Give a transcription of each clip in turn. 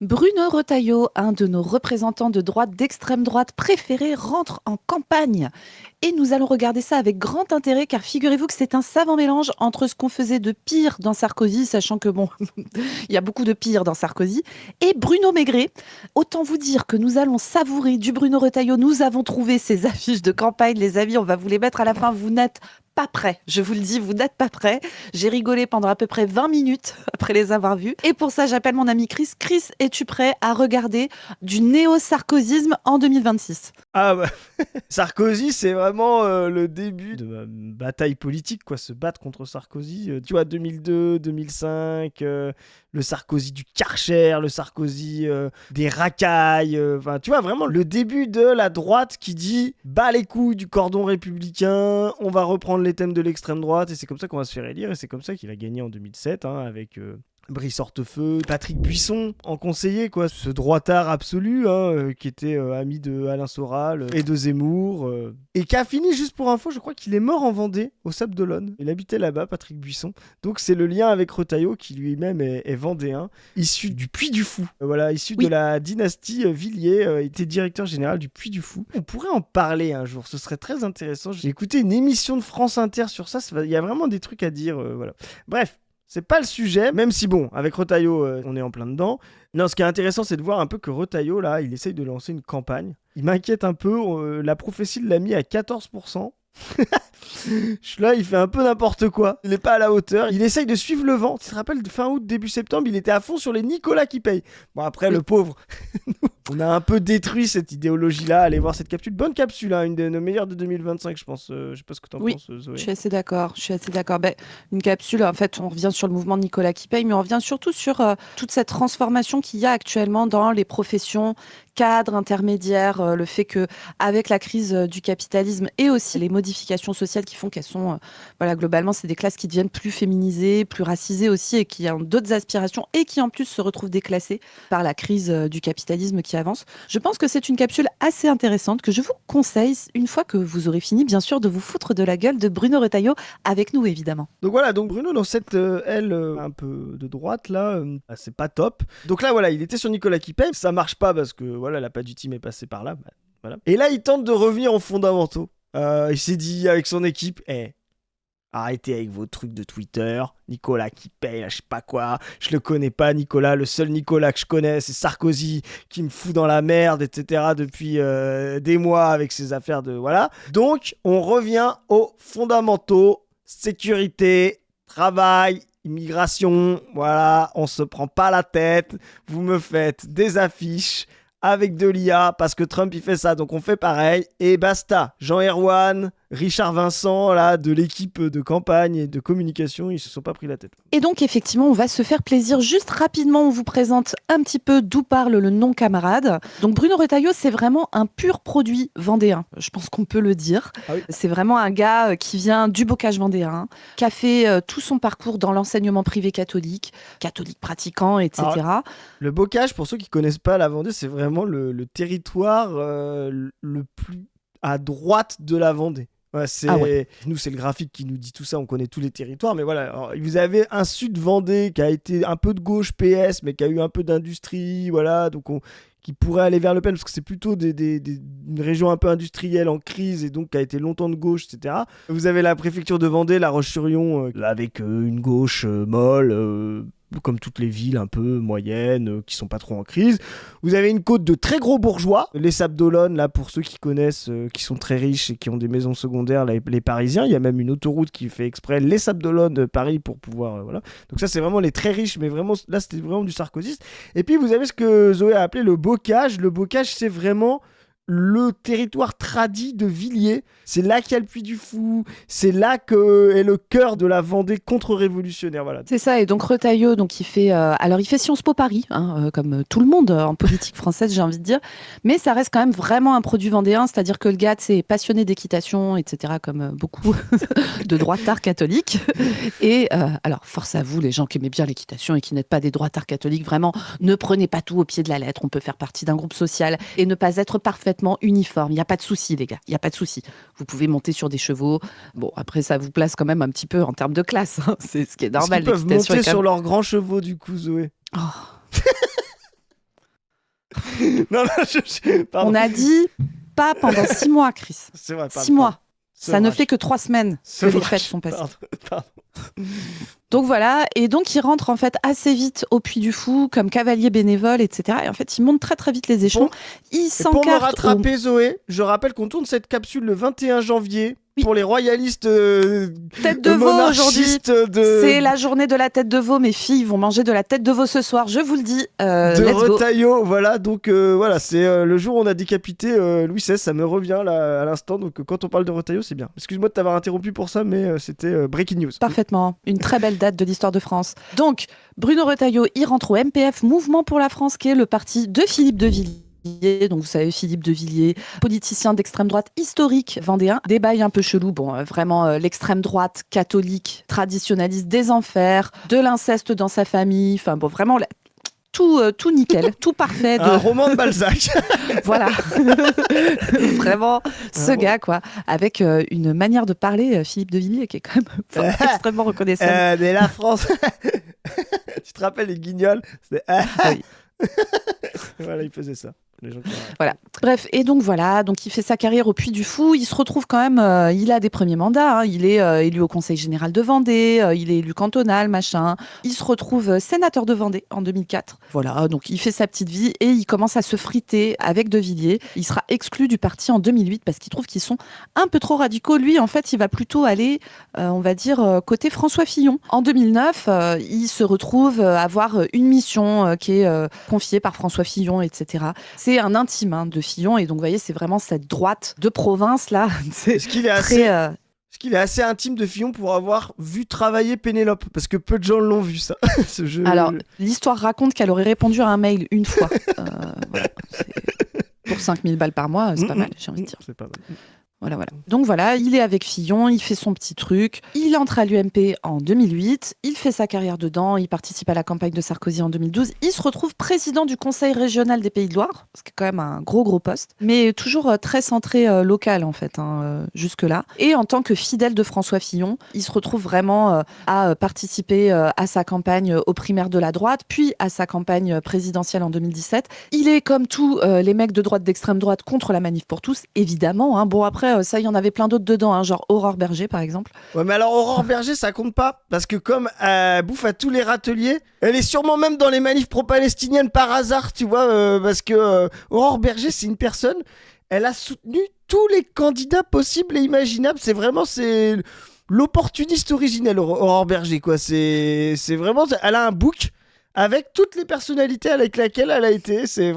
Bruno Retailleau, un de nos représentants de droite, d'extrême droite préférés, rentre en campagne. Et nous allons regarder ça avec grand intérêt, car figurez-vous que c'est un savant mélange entre ce qu'on faisait de pire dans Sarkozy, sachant que bon, il y a beaucoup de pire dans Sarkozy, et Bruno Maigret. Autant vous dire que nous allons savourer du Bruno Retailleau. Nous avons trouvé ces affiches de campagne, les amis, on va vous les mettre à la fin. Vous n'êtes pas prêts, je vous le dis, vous n'êtes pas prêts. J'ai rigolé pendant à peu près 20 minutes après les avoir vus. Et pour ça, j'appelle mon ami Chris. Chris, es-tu prêt à regarder du néo-sarkozysme en 2026? Ah bah, Sarkozy, c'est vraiment le début de ma bataille politique, quoi, se battre contre Sarkozy. Tu vois, 2002, 2005, le Sarkozy du Karcher, le Sarkozy des racailles. Enfin, tu vois, vraiment le début de la droite qui dit bas les couilles du cordon républicain, on va reprendre les thèmes de l'extrême droite, et c'est comme ça qu'on va se faire élire, et c'est comme ça qu'il a gagné en 2007, hein, avec Brice Hortefeux, Patrick Buisson en conseiller, quoi. Ce droitard absolu, hein, qui était ami de Alain Soral et de Zemmour. Et qui a fini, juste pour info, je crois qu'il est mort en Vendée, au Sable d'Olonne. Il habitait là-bas, Patrick Buisson. Donc c'est le lien avec Retailleau, qui lui-même est vendéen, issu du Puy du Fou. Voilà, issu de la dynastie Villiers, était directeur général du Puy du Fou. On pourrait en parler un jour, ce serait très intéressant. J'ai écouté une émission de France Inter sur ça, il y a vraiment des trucs à dire, voilà. Bref. C'est pas le sujet, même si bon, avec Retailleau, on est en plein dedans. Non, ce qui est intéressant, c'est de voir un peu que Retailleau, là, il essaye de lancer une campagne. Il m'inquiète un peu, la prophétie l'a mis à 14%. Là, il fait un peu n'importe quoi. Il n'est pas à la hauteur. Il essaye de suivre le vent. Tu te rappelles, fin août, début septembre, il était à fond sur les Nicolas qui payent. Bon, après, le pauvre, on a un peu détruit cette idéologie-là. Allez voir cette capsule. Bonne capsule, hein, une des meilleures de 2025, je pense. Je sais pas ce que t'en penses, Zoé. Je suis assez d'accord. Ben, une capsule, en fait, on revient sur le mouvement de Nicolas qui paye, mais on revient surtout sur toute cette transformation qu'il y a actuellement dans les professions cadres, intermédiaires, le fait que avec la crise du capitalisme et aussi les modifications sociales qui font qu'elles sont, voilà, globalement, c'est des classes qui deviennent plus féminisées, plus racisées aussi, et qui ont d'autres aspirations et qui en plus se retrouvent déclassées par la crise du capitalisme qui avance. Je pense que c'est une capsule assez intéressante que je vous conseille une fois que vous aurez fini, bien sûr, de vous foutre de la gueule de Bruno Retailleau avec nous, évidemment. Donc voilà, donc Bruno dans cette aile un peu de droite là, c'est pas top. Donc là voilà, il était sur Nicolas qui paye, ça marche pas parce que voilà, la patte du team est passée par là. Bah, voilà. Et là il tente de revenir aux fondamentaux. Il s'est dit avec son équipe, arrêtez avec vos trucs de Twitter, Nicolas qui paye, je sais pas quoi, je le connais pas Nicolas, le seul Nicolas que je connais c'est Sarkozy qui me fout dans la merde, etc. depuis des mois avec ses affaires de... Voilà. Donc on revient aux fondamentaux, sécurité, travail, immigration, voilà, on se prend pas la tête, vous me faites des affiches avec de l'IA parce que Trump il fait ça, donc on fait pareil et basta. Jean Erwan, Richard Vincent, là, de l'équipe de campagne et de communication, ils se sont pas pris la tête. Et donc, effectivement, on va se faire plaisir. Juste rapidement, on vous présente un petit peu d'où parle le non-camarade. Donc, Bruno Retailleau, c'est vraiment un pur produit vendéen. Je pense qu'on peut le dire. Ah oui. C'est vraiment un gars qui vient du bocage vendéen, qui a fait tout son parcours dans l'enseignement privé catholique pratiquant, etc. Alors, le bocage, pour ceux qui connaissent pas la Vendée, c'est vraiment le territoire le plus à droite de la Vendée. Ouais, Nous, c'est le graphique qui nous dit tout ça, on connaît tous les territoires, mais voilà. Alors, vous avez un sud Vendée qui a été un peu de gauche PS, mais qui a eu un peu d'industrie, voilà, donc qui pourrait aller vers Le Pen, parce que c'est plutôt une région un peu industrielle en crise, et donc qui a été longtemps de gauche, etc. Vous avez la préfecture de Vendée, La Roche-sur-Yon, avec une gauche molle, comme toutes les villes un peu moyennes, qui sont pas trop en crise. Vous avez une côte de très gros bourgeois, les Sables d'Olonne, là, pour ceux qui connaissent, qui sont très riches et qui ont des maisons secondaires, les Parisiens. Il y a même une autoroute qui fait exprès les Sables d'Olonne, Paris, pour pouvoir... voilà. Donc ça, c'est vraiment les très riches, mais vraiment, là, c'était vraiment du sarkoziste. Et puis, vous avez ce que Zoé a appelé le bocage. Le bocage, c'est vraiment le territoire tradit de Villiers. C'est là qu'il y a le Puy du Fou, c'est là que est le cœur de la Vendée contre-révolutionnaire. Voilà. C'est ça, et donc Retailleau, donc il fait Sciences Po Paris, hein, comme tout le monde en politique française, j'ai envie de dire, mais ça reste quand même vraiment un produit vendéen, c'est-à-dire que le gars, c'est passionné d'équitation, etc., comme beaucoup de droitards catholiques. Et alors, force à vous, les gens qui aimaient bien l'équitation et qui n'êtes pas des droitards catholiques, vraiment, ne prenez pas tout au pied de la lettre. On peut faire partie d'un groupe social et ne pas être parfaitement uniforme. Il n'y a pas de souci, les gars. Il n'y a pas de souci. Vous pouvez monter sur des chevaux. Bon, après, ça vous place quand même un petit peu en termes de classe. Hein. C'est ce qui est normal. Est-ce qu'ils peuvent monter sur leurs grands chevaux, du coup, Zoé? Oh. Non, pardon. On a dit pas pendant 6 mois, Chris. C'est vrai, pardon. 6 mois. C'est Ça ne vrai. fait que 3 semaines que C'est les vrai. fêtes sont passées. Pardon. Donc voilà, et donc il rentre en fait assez vite au Puy du Fou comme cavalier bénévole, etc. Et en fait, il monte très très vite les échelons. Il Et pour me s'encarte rattraper, Zoé, je rappelle qu'on tourne cette capsule le 21 janvier. Oui. Pour les royalistes tête de veau aujourd'hui. monarchistes de... C'est la journée de la tête de veau. Mes filles vont manger de la tête de veau ce soir, je vous le dis. de Let's go. Retailleau, voilà, donc voilà, c'est le jour où on a décapité Louis XVI, ça me revient là à l'instant, donc quand on parle de Retailleau, c'est bien. Excuse-moi de t'avoir interrompu pour ça, mais c'était breaking news. Parfaitement. Une très belle date de l'histoire de France. Donc, Bruno Retailleau, il rentre au MPF, Mouvement pour la France, qui est le parti de Philippe de Villiers. Donc vous savez, Philippe de Villiers, politicien d'extrême droite historique vendéen, des bails un peu chelous, bon vraiment l'extrême droite catholique, traditionnaliste des enfers, de l'inceste dans sa famille, enfin bon vraiment tout nickel, tout parfait. Un roman de Balzac. Voilà, vraiment ce gars quoi, avec une manière de parler, Philippe de Villiers, qui est quand même extrêmement reconnaissable. Mais la France... Tu te rappelles les guignols? Oui. Voilà, il faisait ça. Les gens qui... Voilà. Bref, et donc voilà, donc il fait sa carrière au Puy du Fou. Il se retrouve quand même, il a des premiers mandats. Hein. Il est élu au Conseil général de Vendée, il est élu cantonal, machin. Il se retrouve sénateur de Vendée en 2004. Voilà, donc il fait sa petite vie et il commence à se friter avec De Villiers. Il sera exclu du parti en 2008 parce qu'il trouve qu'ils sont un peu trop radicaux. Lui, en fait, il va plutôt aller, on va dire, côté François Fillon. En 2009, il se retrouve avoir une mission qui est confiée par François Fillon, etc. C'est un intime de Fillon et donc vous voyez c'est vraiment cette droite de province là. Est-ce qu'il est assez intime de Fillon pour avoir vu travailler Pénélope? Parce que peu de gens l'ont vu ça. Alors l'histoire raconte qu'elle aurait répondu à un mail une fois. Voilà, pour 5000 balles par mois, c'est pas mal, j'ai envie de dire. C'est pas mal. Voilà. Donc voilà, il est avec Fillon, il fait son petit truc. Il entre à l'UMP en 2008, il fait sa carrière dedans, il participe à la campagne de Sarkozy en 2012. Il se retrouve président du Conseil régional des Pays de Loire, ce qui est quand même un gros poste, mais toujours très centré local en fait, jusque-là. Et en tant que fidèle de François Fillon, il se retrouve vraiment à participer à sa campagne aux primaires de la droite, puis à sa campagne présidentielle en 2017. Il est comme tous les mecs de droite, d'extrême droite, contre la manif pour tous, évidemment. Bon après, ça, il y en avait plein d'autres dedans, genre Aurore Berger, par exemple. Ouais, mais alors Aurore Berger, ça compte pas. Parce que comme elle bouffe à tous les râteliers, elle est sûrement même dans les manifs pro-palestiniennes par hasard, tu vois. Parce que Aurore Berger, c'est une personne, elle a soutenu tous les candidats possibles et imaginables. C'est l'opportuniste originel, Aurore Berger, quoi. C'est vraiment... Elle a un book avec toutes les personnalités avec lesquelles elle a été. C'est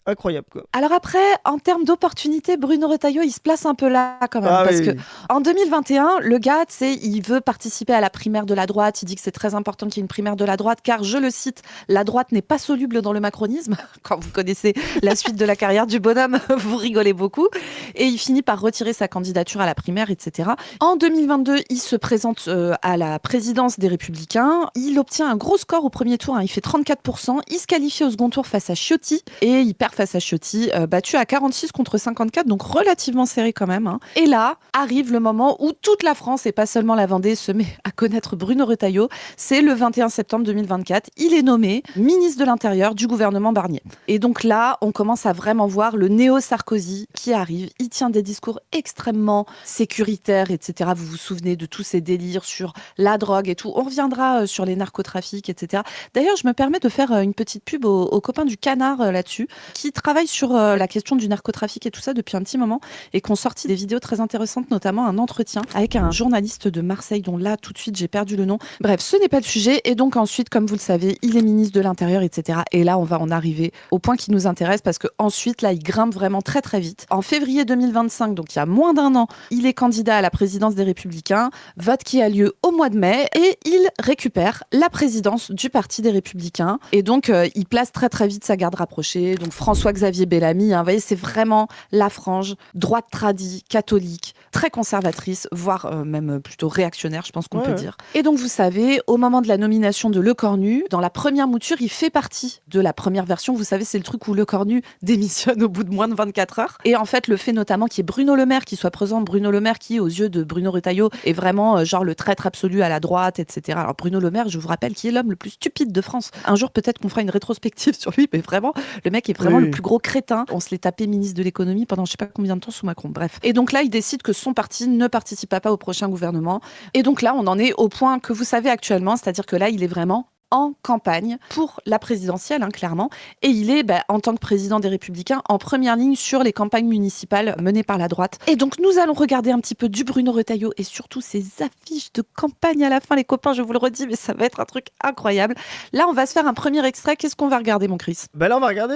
incroyable, quoi. Alors après, en termes d'opportunité, Bruno Retailleau, il se place un peu là quand même. Parce que en 2021, le gars, tu sais, il veut participer à la primaire de la droite. Il dit que c'est très important qu'il y ait une primaire de la droite, car, je le cite, la droite n'est pas soluble dans le macronisme. Quand vous connaissez la suite de la carrière du bonhomme, vous rigolez beaucoup. Et il finit par retirer sa candidature à la primaire, etc. En 2022, il se présente à la présidence des Républicains. Il obtient un gros score au premier tour. Il fait 34%. Il se qualifie au second tour face à Ciotti. Et il perd face à Ciotti, battu à 46 contre 54, donc relativement serré quand même. Et là, arrive le moment où toute la France, et pas seulement la Vendée, se met à connaître Bruno Retailleau. C'est le 21 septembre 2024. Il est nommé ministre de l'Intérieur du gouvernement Barnier. Et donc là, on commence à vraiment voir le néo-Sarkozy qui arrive. Il tient des discours extrêmement sécuritaires, etc. Vous vous souvenez de tous ces délires sur la drogue et tout. On reviendra sur les narcotrafics, etc. D'ailleurs, je me permets de faire une petite pub aux copains du Canard là-dessus, qui travaillent sur la question du narcotrafic et tout ça depuis un petit moment, et qui ont sorti des vidéos très intéressantes, notamment un entretien avec un journaliste de Marseille, dont là, tout de suite, j'ai perdu le nom. Bref, ce n'est pas le sujet. Et donc ensuite, comme vous le savez, il est ministre de l'Intérieur, etc. Et là, on va en arriver au point qui nous intéresse, parce que ensuite, là, il grimpe vraiment très, très vite. En février 2025, donc il y a moins d'un an, il est candidat à la présidence des Républicains, vote qui a lieu au mois de mai, et il récupère la présidence du Parti des Républicains. Et donc, il place très, très vite sa garde rapprochée. Donc, François-Xavier Bellamy, vous voyez, c'est vraiment la frange droite tradie, catholique, très conservatrice, voire même plutôt réactionnaire, je pense qu'on peut dire. Et donc, vous savez, au moment de la nomination de Lecornu, dans la première mouture, il fait partie de la première version. Vous savez, c'est le truc où Lecornu démissionne au bout de moins de 24 heures. Et en fait, le fait notamment qu'il y ait Bruno Le Maire qui soit présent, Bruno Le Maire qui, aux yeux de Bruno Retailleau, est vraiment genre le traître absolu à la droite, etc. Alors, Bruno Le Maire, je vous rappelle, qui est l'homme le plus stupide génocide de France. Un jour, peut-être qu'on fera une rétrospective sur lui, mais vraiment, le mec est vraiment le plus gros crétin. On se l'est tapé ministre de l'économie pendant je sais pas combien de temps sous Macron. Bref. Et donc là, il décide que son parti ne participe pas au prochain gouvernement. Et donc là, on en est au point que vous savez actuellement, c'est-à-dire que là, il est vraiment en campagne pour la présidentielle, clairement. Et il est, en tant que président des Républicains, en première ligne sur les campagnes municipales menées par la droite. Et donc, nous allons regarder un petit peu du Bruno Retailleau et surtout ses affiches de campagne à la fin, les copains, je vous le redis, mais ça va être un truc incroyable. Là, on va se faire un premier extrait. Qu'est-ce qu'on va regarder, mon Chris ? Là, on va regarder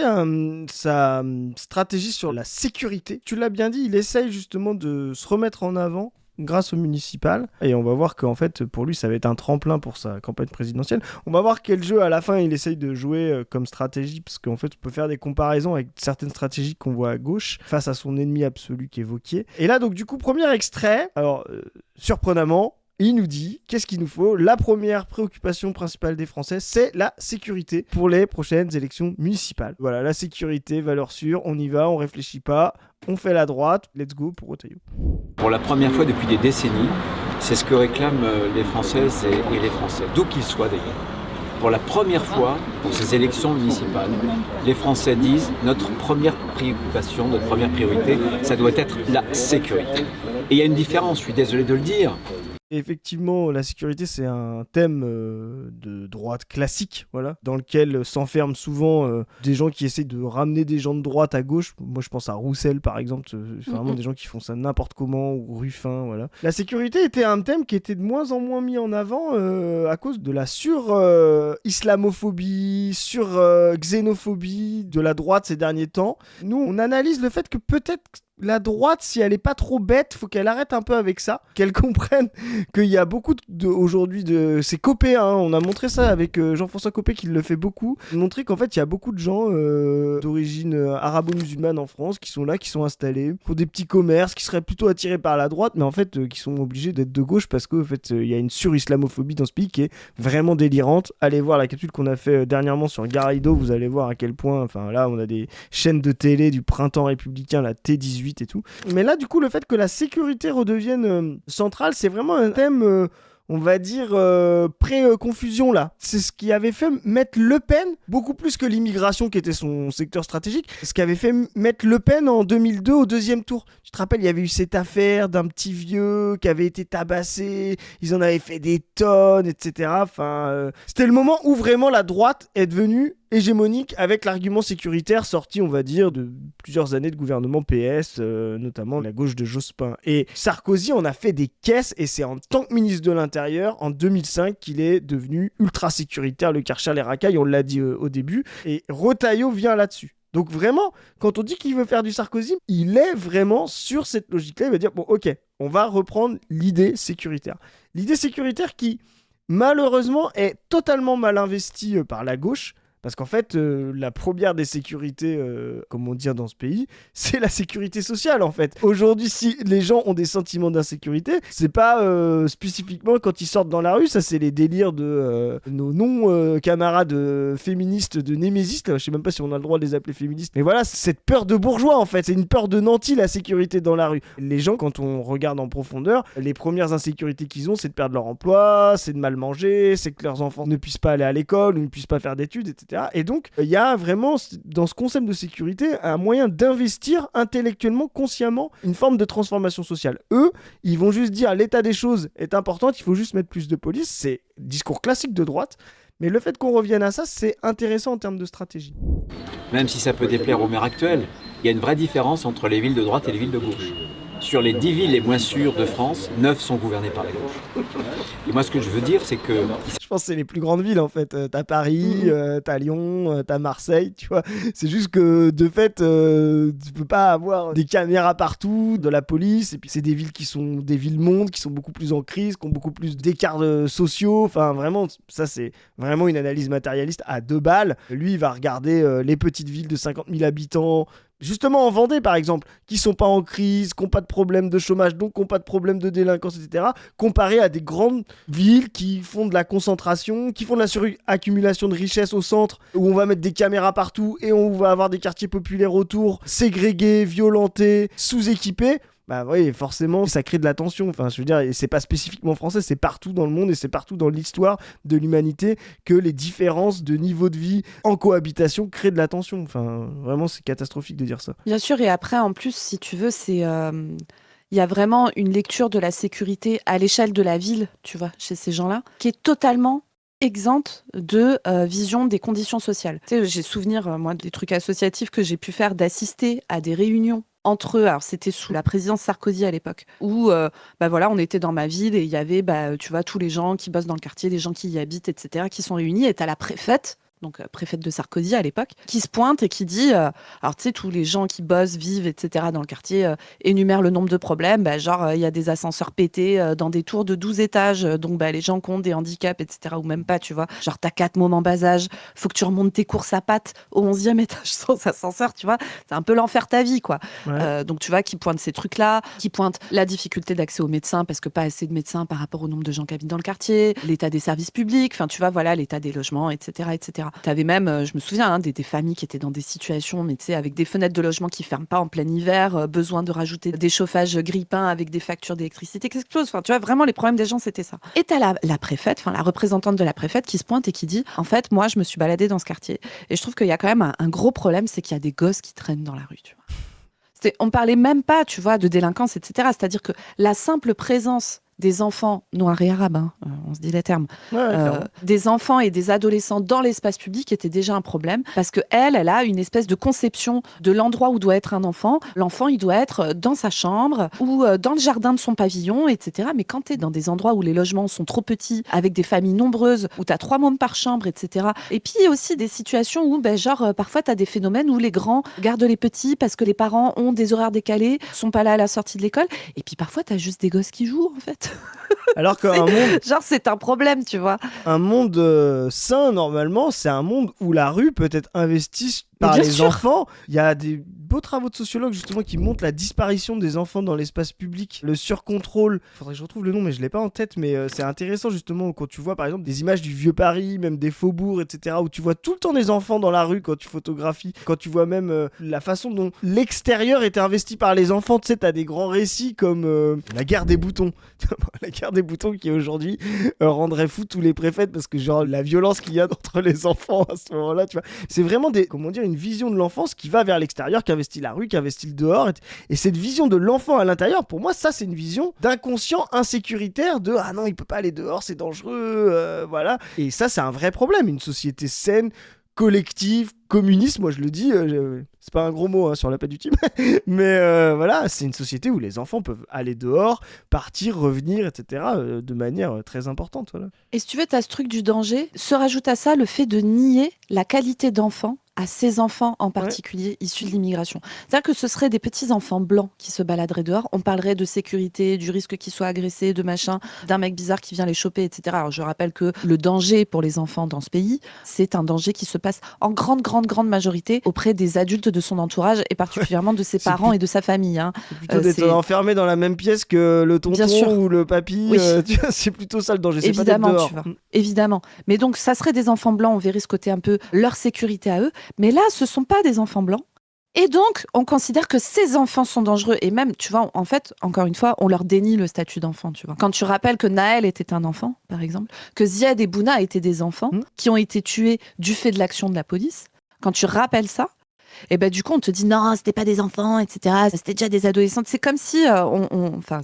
sa stratégie sur la sécurité. Tu l'as bien dit, il essaye justement de se remettre en avant grâce au municipal, et on va voir qu'en fait pour lui ça va être un tremplin pour sa campagne présidentielle. On va voir quel jeu à la fin il essaye de jouer comme stratégie, parce qu'en fait on peut faire des comparaisons avec certaines stratégies qu'on voit à gauche face à son ennemi absolu qui est Wauquiez. Et là donc du coup premier extrait, alors surprenamment il nous dit, qu'est-ce qu'il nous faut ? La première préoccupation principale des Français, c'est la sécurité pour les prochaines élections municipales. Voilà, la sécurité, valeur sûre, on y va, on réfléchit pas, on fait la droite, let's go pour Retailleau. Pour la première fois depuis des décennies, c'est ce que réclament les Françaises et les Français, d'où qu'ils soient d'ailleurs. Pour la première fois, pour ces élections municipales, les Français disent notre première préoccupation, notre première priorité, ça doit être la sécurité. Et il y a une différence, je suis désolé de le dire. Effectivement, la sécurité, c'est un thème de droite classique, voilà, dans lequel s'enferment souvent des gens qui essaient de ramener des gens de droite à gauche. Moi, je pense à Roussel, par exemple. C'est vraiment des gens qui font ça n'importe comment, ou Ruffin, voilà. La sécurité était un thème qui était de moins en moins mis en avant à cause de la sur-islamophobie, sur-xénophobie de la droite ces derniers temps. Nous, on analyse le fait que peut-être la droite, si elle est pas trop bête, faut qu'elle arrête un peu avec ça, qu'elle comprenne qu'il y a beaucoup aujourd'hui de ces Copé, on a montré ça avec Jean-François Copé qui le fait beaucoup, montrer qu'en fait il y a beaucoup de gens d'origine arabo-musulmane en France qui sont là, qui sont installés pour des petits commerces, qui seraient plutôt attirés par la droite, mais en fait qui sont obligés d'être de gauche parce qu'en fait il y a une sur-islamophobie dans ce pays qui est vraiment délirante. Allez voir la capsule qu'on a fait dernièrement sur Garrido, vous allez voir à quel point, enfin là on a des chaînes de télé du printemps républicain, la T18 et tout. Mais là, du coup, le fait que la sécurité redevienne centrale, c'est vraiment un thème, on va dire, pré-confusion là. C'est ce qui avait fait mettre Le Pen, beaucoup plus que l'immigration qui était son secteur stratégique, ce qui avait fait mettre Le Pen en 2002 au deuxième tour. Tu te rappelles, il y avait eu cette affaire d'un petit vieux qui avait été tabassé, ils en avaient fait des tonnes, etc. Enfin, c'était le moment où vraiment la droite est devenue hégémonique avec l'argument sécuritaire sorti, on va dire, de plusieurs années de gouvernement PS, notamment la gauche de Jospin. Et Sarkozy en a fait des caisses, et c'est en tant que ministre de l'Intérieur, en 2005, qu'il est devenu ultra sécuritaire, le Karcher, les racailles, on l'a dit au début, et Retailleau vient là-dessus. Donc vraiment, quand on dit qu'il veut faire du Sarkozy, il est vraiment sur cette logique-là, il va dire, bon ok, on va reprendre l'idée sécuritaire. L'idée sécuritaire qui, malheureusement, est totalement mal investie par la gauche, parce qu'en fait, la première des sécurités, comment dire, dans ce pays, c'est la sécurité sociale, en fait. Aujourd'hui, si les gens ont des sentiments d'insécurité, c'est pas spécifiquement quand ils sortent dans la rue, ça c'est les délires de nos non-camarades féministes de Némésis, là, je sais même pas si on a le droit de les appeler féministes, mais voilà, c'est cette peur de bourgeois, en fait. C'est une peur de nanti, la sécurité dans la rue. Les gens, quand on regarde en profondeur, les premières insécurités qu'ils ont, c'est de perdre leur emploi, c'est de mal manger, c'est que leurs enfants ne puissent pas aller à l'école, ou ne puissent pas faire d'études, etc. Et donc, il y a vraiment, dans ce concept de sécurité, un moyen d'investir intellectuellement, consciemment, une forme de transformation sociale. Eux, ils vont juste dire l'état des choses est important, il faut juste mettre plus de police. C'est discours classique de droite. Mais le fait qu'on revienne à ça, c'est intéressant en termes de stratégie. Même si ça peut déplaire aux maires actuels, il y a une vraie différence entre les villes de droite et les villes de gauche. Sur les 10 villes les moins sûres de France, 9 sont gouvernées par la gauche. Et moi, ce que je veux dire, c'est que... Je pense que c'est les plus grandes villes, en fait. T'as Paris, t'as Lyon, t'as Marseille, tu vois. C'est juste que, de fait, tu peux pas avoir des caméras partout, de la police, et puis c'est des villes qui sont des villes-mondes, qui sont beaucoup plus en crise, qui ont beaucoup plus d'écarts sociaux. Enfin, vraiment, ça, c'est vraiment une analyse matérialiste à 2 balles. Lui, il va regarder les petites villes de 50 000 habitants, justement en Vendée par exemple, qui sont pas en crise, qui n'ont pas de problème de chômage, donc qui n'ont pas de problème de délinquance, etc., comparé à des grandes villes qui font de la concentration, qui font de la suraccumulation de richesses au centre, où on va mettre des caméras partout et on va avoir des quartiers populaires autour, ségrégés, violentés, sous-équipés. bah oui, forcément, ça crée de la tension. Enfin, je veux dire, et c'est pas spécifiquement français, c'est partout dans le monde et c'est partout dans l'histoire de l'humanité que les différences de niveau de vie en cohabitation créent de la tension. Enfin, vraiment, c'est catastrophique de dire ça. Bien sûr, et après, en plus, si tu veux, il y a vraiment une lecture de la sécurité à l'échelle de la ville, tu vois, chez ces gens-là, qui est totalement exempte de vision des conditions sociales. Tu sais, j'ai souvenir, moi, des trucs associatifs que j'ai pu faire, d'assister à des réunions entre eux. Alors, c'était sous la présidence Sarkozy à l'époque, où bah voilà, on était dans ma ville et il y avait, tu vois, tous les gens qui bossent dans le quartier, les gens qui y habitent, etc., qui sont réunis. Et t'as la préfète, donc préfète de Sarkozy à l'époque, qui se pointe et qui dit, alors tu sais, tous les gens qui bossent, vivent, etc. dans le quartier énumèrent le nombre de problèmes, genre il y a des ascenseurs pétés dans des tours de 12 étages, donc les gens qui ont des handicaps, etc. ou même pas, tu vois, genre t'as 4 mômes en bas âge, faut que tu remontes tes courses à pattes au 11e étage sans ascenseur, tu vois, c'est un peu l'enfer ta vie, quoi. Ouais. Donc tu vois, qui pointe ces trucs-là, qui pointe la difficulté d'accès aux médecins parce que pas assez de médecins par rapport au nombre de gens qui habitent dans le quartier, l'état des services publics, enfin tu vois, voilà, l'état des logements, etc., etc. T'avais même, je me souviens, des familles qui étaient dans des situations, mais tu sais, avec des fenêtres de logement qui ferment pas en plein hiver, besoin de rajouter des chauffages grille-pain avec des factures d'électricité qui explosent. Enfin, tu vois, vraiment, les problèmes des gens, c'était ça. Et t'as la préfète, enfin, la représentante de la préfète qui se pointe et qui dit, en fait, moi, je me suis baladée dans ce quartier et je trouve qu'il y a quand même un gros problème, c'est qu'il y a des gosses qui traînent dans la rue, tu vois. On parlait même pas, tu vois, de délinquance, etc. C'est-à-dire que la simple présence des enfants noirs et arabes, on se dit les termes, des enfants et des adolescents dans l'espace public était déjà un problème parce que elle a une espèce de conception de l'endroit où doit être un enfant. L'enfant, il doit être dans sa chambre ou dans le jardin de son pavillon, etc. Mais quand tu es dans des endroits où les logements sont trop petits, avec des familles nombreuses, où tu as 3 mômes par chambre, etc. Et puis aussi des situations où, parfois, tu as des phénomènes où les grands gardent les petits parce que les parents ont des horaires décalés, sont pas là à la sortie de l'école. Et puis parfois, tu as juste des gosses qui jouent, en fait. Alors qu'un monde... Genre, c'est un problème, tu vois. Un monde sain, normalement, c'est un monde où la rue peut être investie par les enfants. Il y a des beaux travaux de sociologues, justement, qui montrent la disparition des enfants dans l'espace public, le surcontrôle. Il faudrait que je retrouve le nom, mais je l'ai pas en tête. Mais c'est intéressant, justement, quand tu vois, par exemple, des images du vieux Paris, même des faubourgs, etc., où tu vois tout le temps des enfants dans la rue quand tu photographies. Quand tu vois même la façon dont l'extérieur était investi par les enfants. Tu sais, t'as des grands récits comme la guerre des boutons. La guerre des boutons qui, aujourd'hui, rendrait fou tous les préfets parce que, genre, la violence qu'il y a entre les enfants à ce moment-là, tu vois. C'est vraiment une vision de l'enfance qui va vers l'extérieur, qui investit la rue, qui investit le dehors. Et cette vision de l'enfant à l'intérieur, pour moi, ça, c'est une vision d'inconscient insécuritaire de « Ah non, il peut pas aller dehors, c'est dangereux. » Voilà. Et ça, c'est un vrai problème. Une société saine, collective, communiste, moi je le dis, c'est pas un gros mot sur la patte du type, mais voilà, c'est une société où les enfants peuvent aller dehors, partir, revenir, etc. De manière très importante. Voilà. Et si tu veux, tu as ce truc du danger, se rajoute à ça le fait de nier la qualité d'enfant à ces enfants en particulier issus de l'immigration. C'est-à-dire que ce seraient des petits enfants blancs qui se baladeraient dehors, on parlerait de sécurité, du risque qu'ils soient agressés, de machin, d'un mec bizarre qui vient les choper, etc. Alors je rappelle que le danger pour les enfants dans ce pays, c'est un danger qui se passe en grande majorité auprès des adultes de son entourage et particulièrement de ses parents et de sa famille. C'est plutôt d'être enfermé dans la même pièce que le tonton ou le papy, oui. Tu vois, c'est plutôt ça le danger, évidemment, c'est pas d'être dehors. tu vois. Évidemment. Mais donc ça serait des enfants blancs, on verrait ce côté un peu leur sécurité à eux. Mais là, ce ne sont pas des enfants blancs. Et donc, on considère que ces enfants sont dangereux. Et même, tu vois, en fait, encore une fois, on leur dénie le statut d'enfant, tu vois. Quand tu rappelles que Naël était un enfant, par exemple, que Ziad et Bouna étaient des enfants qui ont été tués du fait de l'action de la police, quand tu rappelles ça, et du coup, on te dit non, c'était pas des enfants, etc. C'était déjà des adolescents. C'est comme si,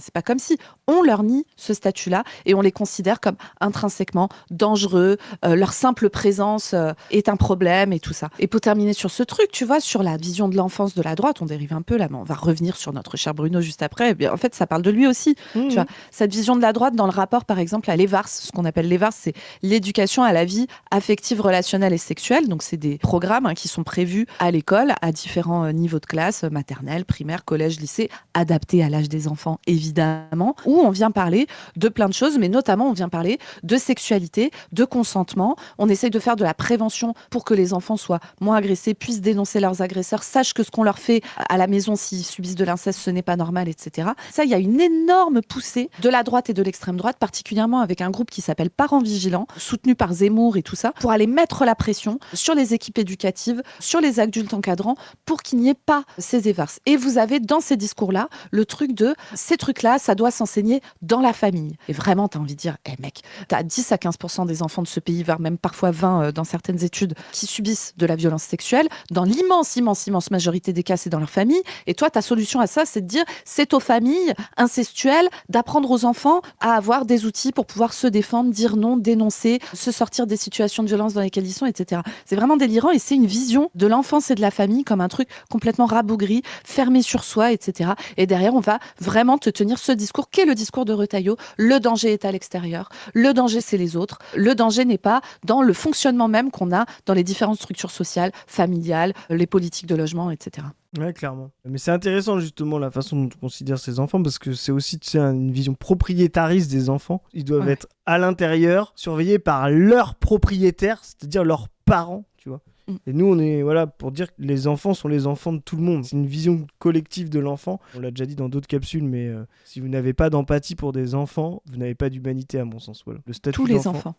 c'est pas comme si, on leur nie ce statut-là et on les considère comme intrinsèquement dangereux. Leur simple présence est un problème et tout ça. Et pour terminer sur ce truc, tu vois, sur la vision de l'enfance de la droite, on dérive un peu là, mais on va revenir sur notre cher Bruno juste après. En fait, ça parle de lui aussi. Tu vois, cette vision de la droite dans le rapport, par exemple, à l'EVARS, ce qu'on appelle l'EVARS, c'est l'éducation à la vie affective, relationnelle et sexuelle. Donc, c'est des programmes qui sont prévus à l'école à différents niveaux de classe, maternelle, primaire, collège, lycée, adaptés à l'âge des enfants, évidemment, où on vient parler de plein de choses, mais notamment on vient parler de sexualité, de consentement. On essaye de faire de la prévention pour que les enfants soient moins agressés, puissent dénoncer leurs agresseurs, sachent que ce qu'on leur fait à la maison s'ils subissent de l'inceste, ce n'est pas normal, etc. Ça, il y a une énorme poussée de la droite et de l'extrême droite, particulièrement avec un groupe qui s'appelle Parents Vigilants, soutenu par Zemmour et tout ça, pour aller mettre la pression sur les équipes éducatives, sur les adultes encadrants, encadrant pour qu'il n'y ait pas ces évarces. Et vous avez dans ces discours-là le truc de ces trucs-là, ça doit s'enseigner dans la famille. Et vraiment, tu as envie de dire, mec, tu as 10 à 15% des enfants de ce pays, voire même parfois 20 dans certaines études, qui subissent de la violence sexuelle. Dans immense majorité des cas, c'est dans leur famille. Et toi, ta solution à ça, c'est de dire, c'est aux familles incestuelles d'apprendre aux enfants à avoir des outils pour pouvoir se défendre, dire non, dénoncer, se sortir des situations de violence dans lesquelles ils sont, etc. C'est vraiment délirant et c'est une vision de l'enfance et de la famille comme un truc complètement rabougri, fermé sur soi, etc. Et derrière, on va vraiment te tenir ce discours qui est le discours de Retailleau. Le danger est à l'extérieur. Le danger, c'est les autres. Le danger n'est pas dans le fonctionnement même qu'on a dans les différentes structures sociales, familiales, les politiques de logement, etc. Ouais, clairement. Mais c'est intéressant justement la façon dont on considère ces enfants parce que c'est aussi une vision propriétariste des enfants. Ils doivent être à l'intérieur, surveillés par leurs propriétaires, c'est-à-dire leurs parents, tu vois. Et nous, on est pour dire que les enfants sont les enfants de tout le monde. C'est une vision collective de l'enfant. On l'a déjà dit dans d'autres capsules, mais si vous n'avez pas d'empathie pour des enfants, vous n'avez pas d'humanité à mon sens. Voilà. Le statut tous les d'enfant. enfants.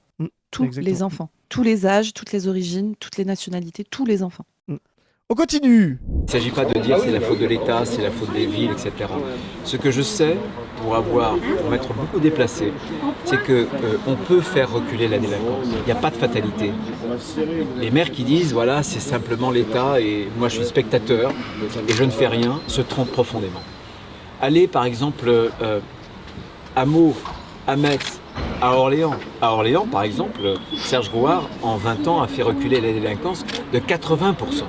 Tous les enfants. Tous les âges, toutes les origines, toutes les nationalités, tous les enfants. On continue. Il ne s'agit pas de dire c'est la faute de l'État, c'est la faute des villes, etc. Ce que je sais, pour m'être beaucoup déplacé, c'est qu'on peut faire reculer la délinquance. Il n'y a pas de fatalité. Les maires qui disent voilà, c'est simplement l'État et moi je suis spectateur et je ne fais rien, se trompent profondément. Allez par exemple à Meaux, à Metz, à Orléans. À Orléans, par exemple, Serge Rouart, en 20 ans, a fait reculer la délinquance de 80%.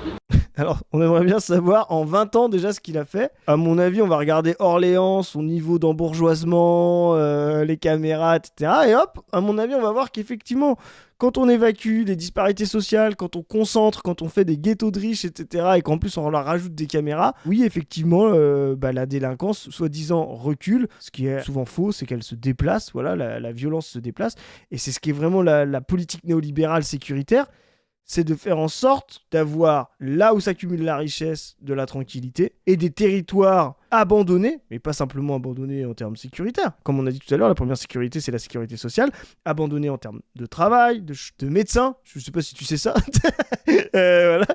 Alors, on aimerait bien savoir en 20 ans déjà ce qu'il a fait. À mon avis, on va regarder Orléans, son niveau d'embourgeoisement, les caméras, etc. Et hop, à mon avis, on va voir qu'effectivement, quand on évacue les disparités sociales, quand on concentre, quand on fait des ghettos de riches, etc., et qu'en plus on leur rajoute des caméras, oui, effectivement, la délinquance, soi-disant, recule. Ce qui est souvent faux, c'est qu'elle se déplace, voilà, la violence se déplace. Et c'est ce qui est vraiment la politique néolibérale sécuritaire, c'est de faire en sorte d'avoir là où s'accumule la richesse, de la tranquillité, et des territoires abandonnés, mais pas simplement abandonnés en termes sécuritaires. Comme on a dit tout à l'heure, la première sécurité, c'est la sécurité sociale. Abandonnés en termes de travail, de médecins, je ne sais pas si tu sais ça. Voilà.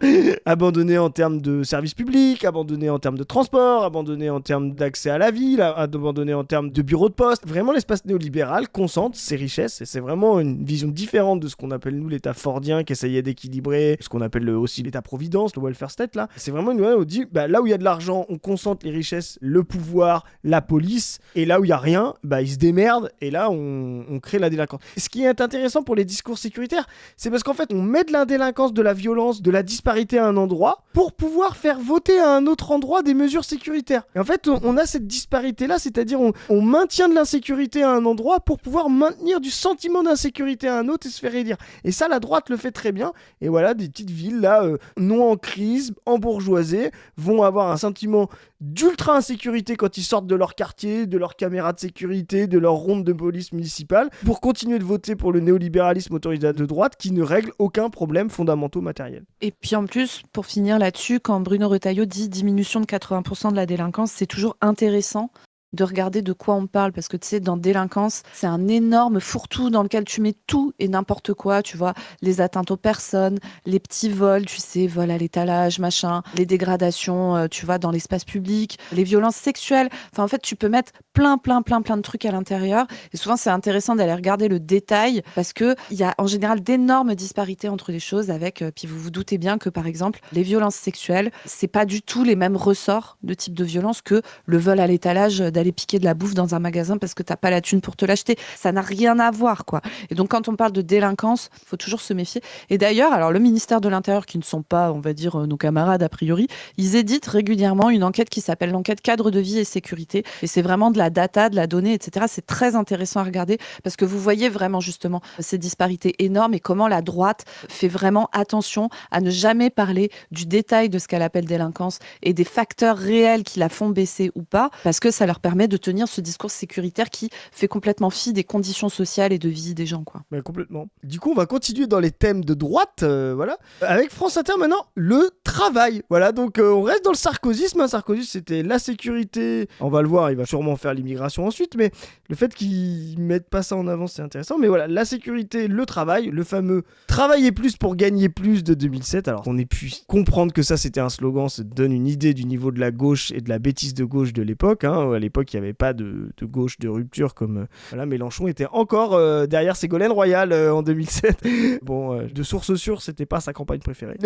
Abandonnés en termes de services publics, abandonnés en termes de transport, abandonnés en termes d'accès à la ville, abandonnés en termes de bureaux de poste. Vraiment, l'espace néolibéral concentre ses richesses, et c'est vraiment une vision différente de ce qu'on appelle, nous, l'État fordien, qui essayait d'équilibrer, ce qu'on appelle aussi l'État-providence, le welfare state, là. C'est vraiment une où on dit, là où il y a de l'argent, on concentre les richesses, le pouvoir, la police, et là où il n'y a rien, ils se démerdent, et là on crée la délinquance. Et ce qui est intéressant pour les discours sécuritaires, c'est parce qu'en fait on met de la délinquance, de la violence, de la disparité à un endroit pour pouvoir faire voter à un autre endroit des mesures sécuritaires. Et en fait on a cette disparité là, c'est-à-dire on maintient de l'insécurité à un endroit pour pouvoir maintenir du sentiment d'insécurité à un autre et se faire élire. Et ça, la droite le fait très bien. Et voilà, des petites villes là, non en crise, embourgeoisées, vont avoir un sentiment d'ultra insécurité quand ils sortent de leur quartier, de leur caméra de sécurité, de leur ronde de police municipale, pour continuer de voter pour le néolibéralisme autorisé de droite qui ne règle aucun problème fondamentaux matériel. Et puis en plus, pour finir là-dessus, quand Bruno Retailleau dit diminution de 80% de la délinquance, c'est toujours intéressant de regarder de quoi on parle, parce que tu sais, dans délinquance, c'est un énorme fourre-tout dans lequel tu mets tout et n'importe quoi, tu vois, les atteintes aux personnes, les petits vols, tu sais, vols à l'étalage, machin, les dégradations, tu vois, dans l'espace public, les violences sexuelles, enfin en fait, tu peux mettre plein de trucs à l'intérieur, et souvent c'est intéressant d'aller regarder le détail, parce que il y a en général d'énormes disparités entre les choses, avec, puis vous vous doutez bien que par exemple, les violences sexuelles, c'est pas du tout les mêmes ressorts de type de violence que le vol à l'étalage, d'aller piquer de la bouffe dans un magasin parce que t'as pas la thune pour te l'acheter. Ça n'a rien à voir, quoi. Et donc, quand on parle de délinquance, faut toujours se méfier. Et d'ailleurs, alors, le ministère de l'Intérieur, qui ne sont pas, on va dire, nos camarades a priori, ils éditent régulièrement une enquête qui s'appelle l'enquête cadre de vie et sécurité. Et c'est vraiment de la data, de la donnée, etc. C'est très intéressant à regarder parce que vous voyez vraiment, justement, ces disparités énormes et comment la droite fait vraiment attention à ne jamais parler du détail de ce qu'elle appelle délinquance et des facteurs réels qui la font baisser ou pas, parce que ça leur permet permet de tenir ce discours sécuritaire qui fait complètement fi des conditions sociales et de vie des gens, quoi. Ouais, complètement. Du coup, on va continuer dans les thèmes de droite, voilà. Avec France Inter maintenant, le travail. Voilà, donc on reste dans le sarkozysme. Hein. Sarkozy, c'était la sécurité. On va le voir, il va sûrement faire l'immigration ensuite, mais le fait qu'ils mettent pas ça en avant, c'est intéressant. Mais voilà, la sécurité, le travail, le fameux travailler plus pour gagner plus de 2007. Alors, on ait pu comprendre que ça, c'était un slogan, ça donne une idée du niveau de la gauche et de la bêtise de gauche de l'époque. Hein. À l'époque, il n'y avait pas de gauche de rupture comme voilà, Mélenchon était encore derrière Ségolène Royal en 2007. Bon, de source sûre, c'était pas sa campagne préférée.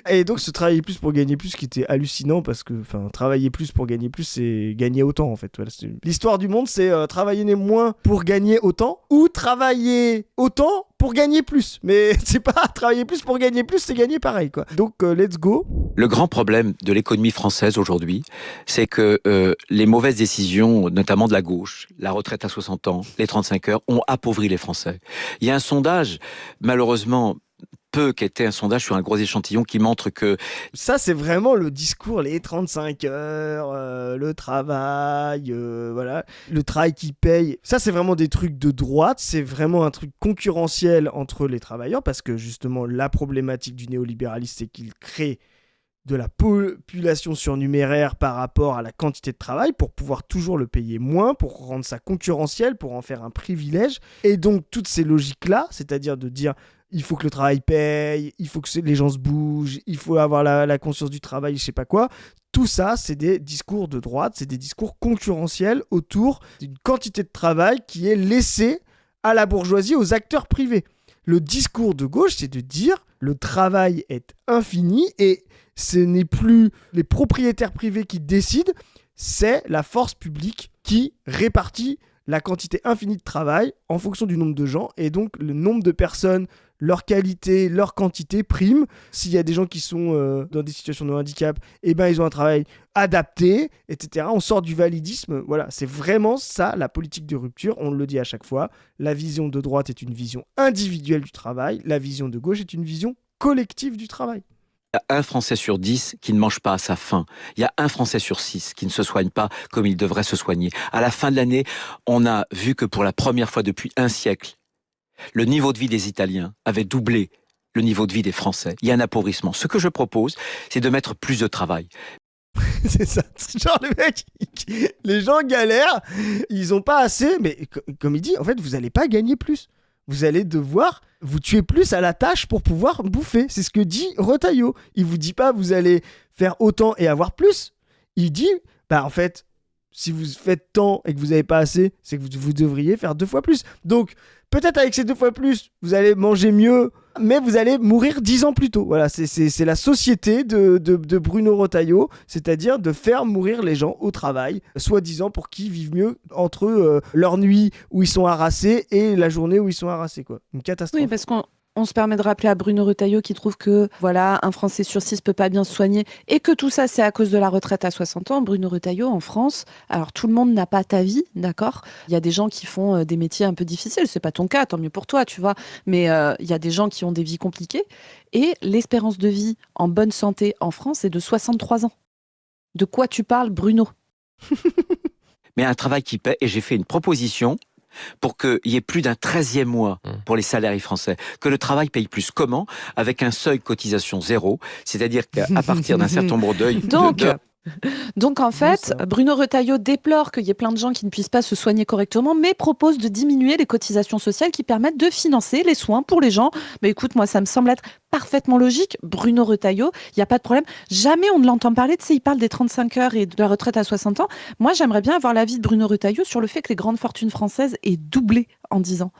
Et donc, ce travailler plus pour gagner plus qui était hallucinant parce que travailler plus pour gagner plus, c'est gagner autant en fait. Voilà, l'histoire du monde, c'est travailler moins pour gagner autant ou travailler autant pour gagner plus. Mais c'est pas travailler plus pour gagner plus, c'est gagner pareil, quoi. Donc, let's go. Le grand problème de l'économie française aujourd'hui, c'est que les mauvaises décisions, notamment de la gauche, la retraite à 60 ans, les 35 heures, ont appauvri les Français. Il y a un sondage, malheureusement, qui était un sondage sur un gros échantillon qui montre que... Ça, c'est vraiment le discours, les 35 heures, le travail, voilà, le travail qui paye. Ça, c'est vraiment des trucs de droite, c'est vraiment un truc concurrentiel entre les travailleurs, parce que justement, la problématique du néolibéralisme, c'est qu'il crée de la population surnuméraire par rapport à la quantité de travail pour pouvoir toujours le payer moins, pour rendre ça concurrentiel, pour en faire un privilège. Et donc, toutes ces logiques-là, c'est-à-dire de dire... Il faut que le travail paye, il faut que les gens se bougent, il faut avoir la conscience du travail, je sais pas quoi. Tout ça, c'est des discours de droite, c'est des discours concurrentiels autour d'une quantité de travail qui est laissée à la bourgeoisie, aux acteurs privés. Le discours de gauche, c'est de dire le travail est infini et ce n'est plus les propriétaires privés qui décident, c'est la force publique qui répartit la quantité infinie de travail en fonction du nombre de gens et donc le nombre de personnes, leur qualité, leur quantité prime. S'il y a des gens qui sont dans des situations de handicap, eh ben ils ont un travail adapté, etc. On sort du validisme. Voilà, c'est vraiment ça la politique de rupture. On le dit à chaque fois. La vision de droite est une vision individuelle du travail. La vision de gauche est une vision collective du travail. Il y a un Français sur 10 qui ne mange pas à sa faim. Il y a un Français sur 6 qui ne se soigne pas comme il devrait se soigner. À la fin de l'année, on a vu que pour la première fois depuis un siècle, le niveau de vie des Italiens avait doublé le niveau de vie des Français. Il y a un appauvrissement. Ce que je propose, c'est de mettre plus de travail. C'est ça. Genre, les gens galèrent, ils ont pas assez, mais comme il dit, en fait, vous allez pas gagner plus. Vous allez devoir vous tuer plus à la tâche pour pouvoir bouffer. C'est ce que dit Retailleau. Il vous dit pas vous allez faire autant et avoir plus. Il dit, en fait, si vous faites tant et que vous n'avez pas assez, c'est que vous devriez faire 2 fois plus. Donc, peut-être avec ces 2 fois plus, vous allez manger mieux, mais vous allez mourir 10 ans plus tôt. Voilà, c'est la société de Bruno Retailleau, c'est-à-dire de faire mourir les gens au travail, soi-disant pour qu'ils vivent mieux entre leur nuit où ils sont harassés et la journée où ils sont harassés, quoi. Une catastrophe. Oui, parce qu'on se permet de rappeler à Bruno Retailleau qui trouve que voilà, un Français sur 6 peut pas bien se soigner et que tout ça c'est à cause de la retraite à 60 ans. Bruno Retailleau, en France, alors tout le monde n'a pas ta vie, d'accord ? Il y a des gens qui font des métiers un peu difficiles, c'est pas ton cas, tant mieux pour toi, tu vois. Mais il y a des gens qui ont des vies compliquées et l'espérance de vie en bonne santé en France est de 63 ans. De quoi tu parles, Bruno ? Mais un travail qui paie, et j'ai fait une proposition pour qu'il y ait plus d'un 13e mois pour les salariés français, que le travail paye plus. Comment ? Avec un seuil cotisation 0, c'est-à-dire qu'à partir d'un certain nombre d'heures... Donc en fait, Bruno Retailleau déplore qu'il y ait plein de gens qui ne puissent pas se soigner correctement, mais propose de diminuer les cotisations sociales qui permettent de financer les soins pour les gens. Mais écoute, moi, ça me semble être parfaitement logique. Bruno Retailleau, il n'y a pas de problème. Jamais on ne l'entend parler. Tu sais, il parle des 35 heures et de la retraite à 60 ans. Moi, j'aimerais bien avoir l'avis de Bruno Retailleau sur le fait que les grandes fortunes françaises aient doublé en 10 ans.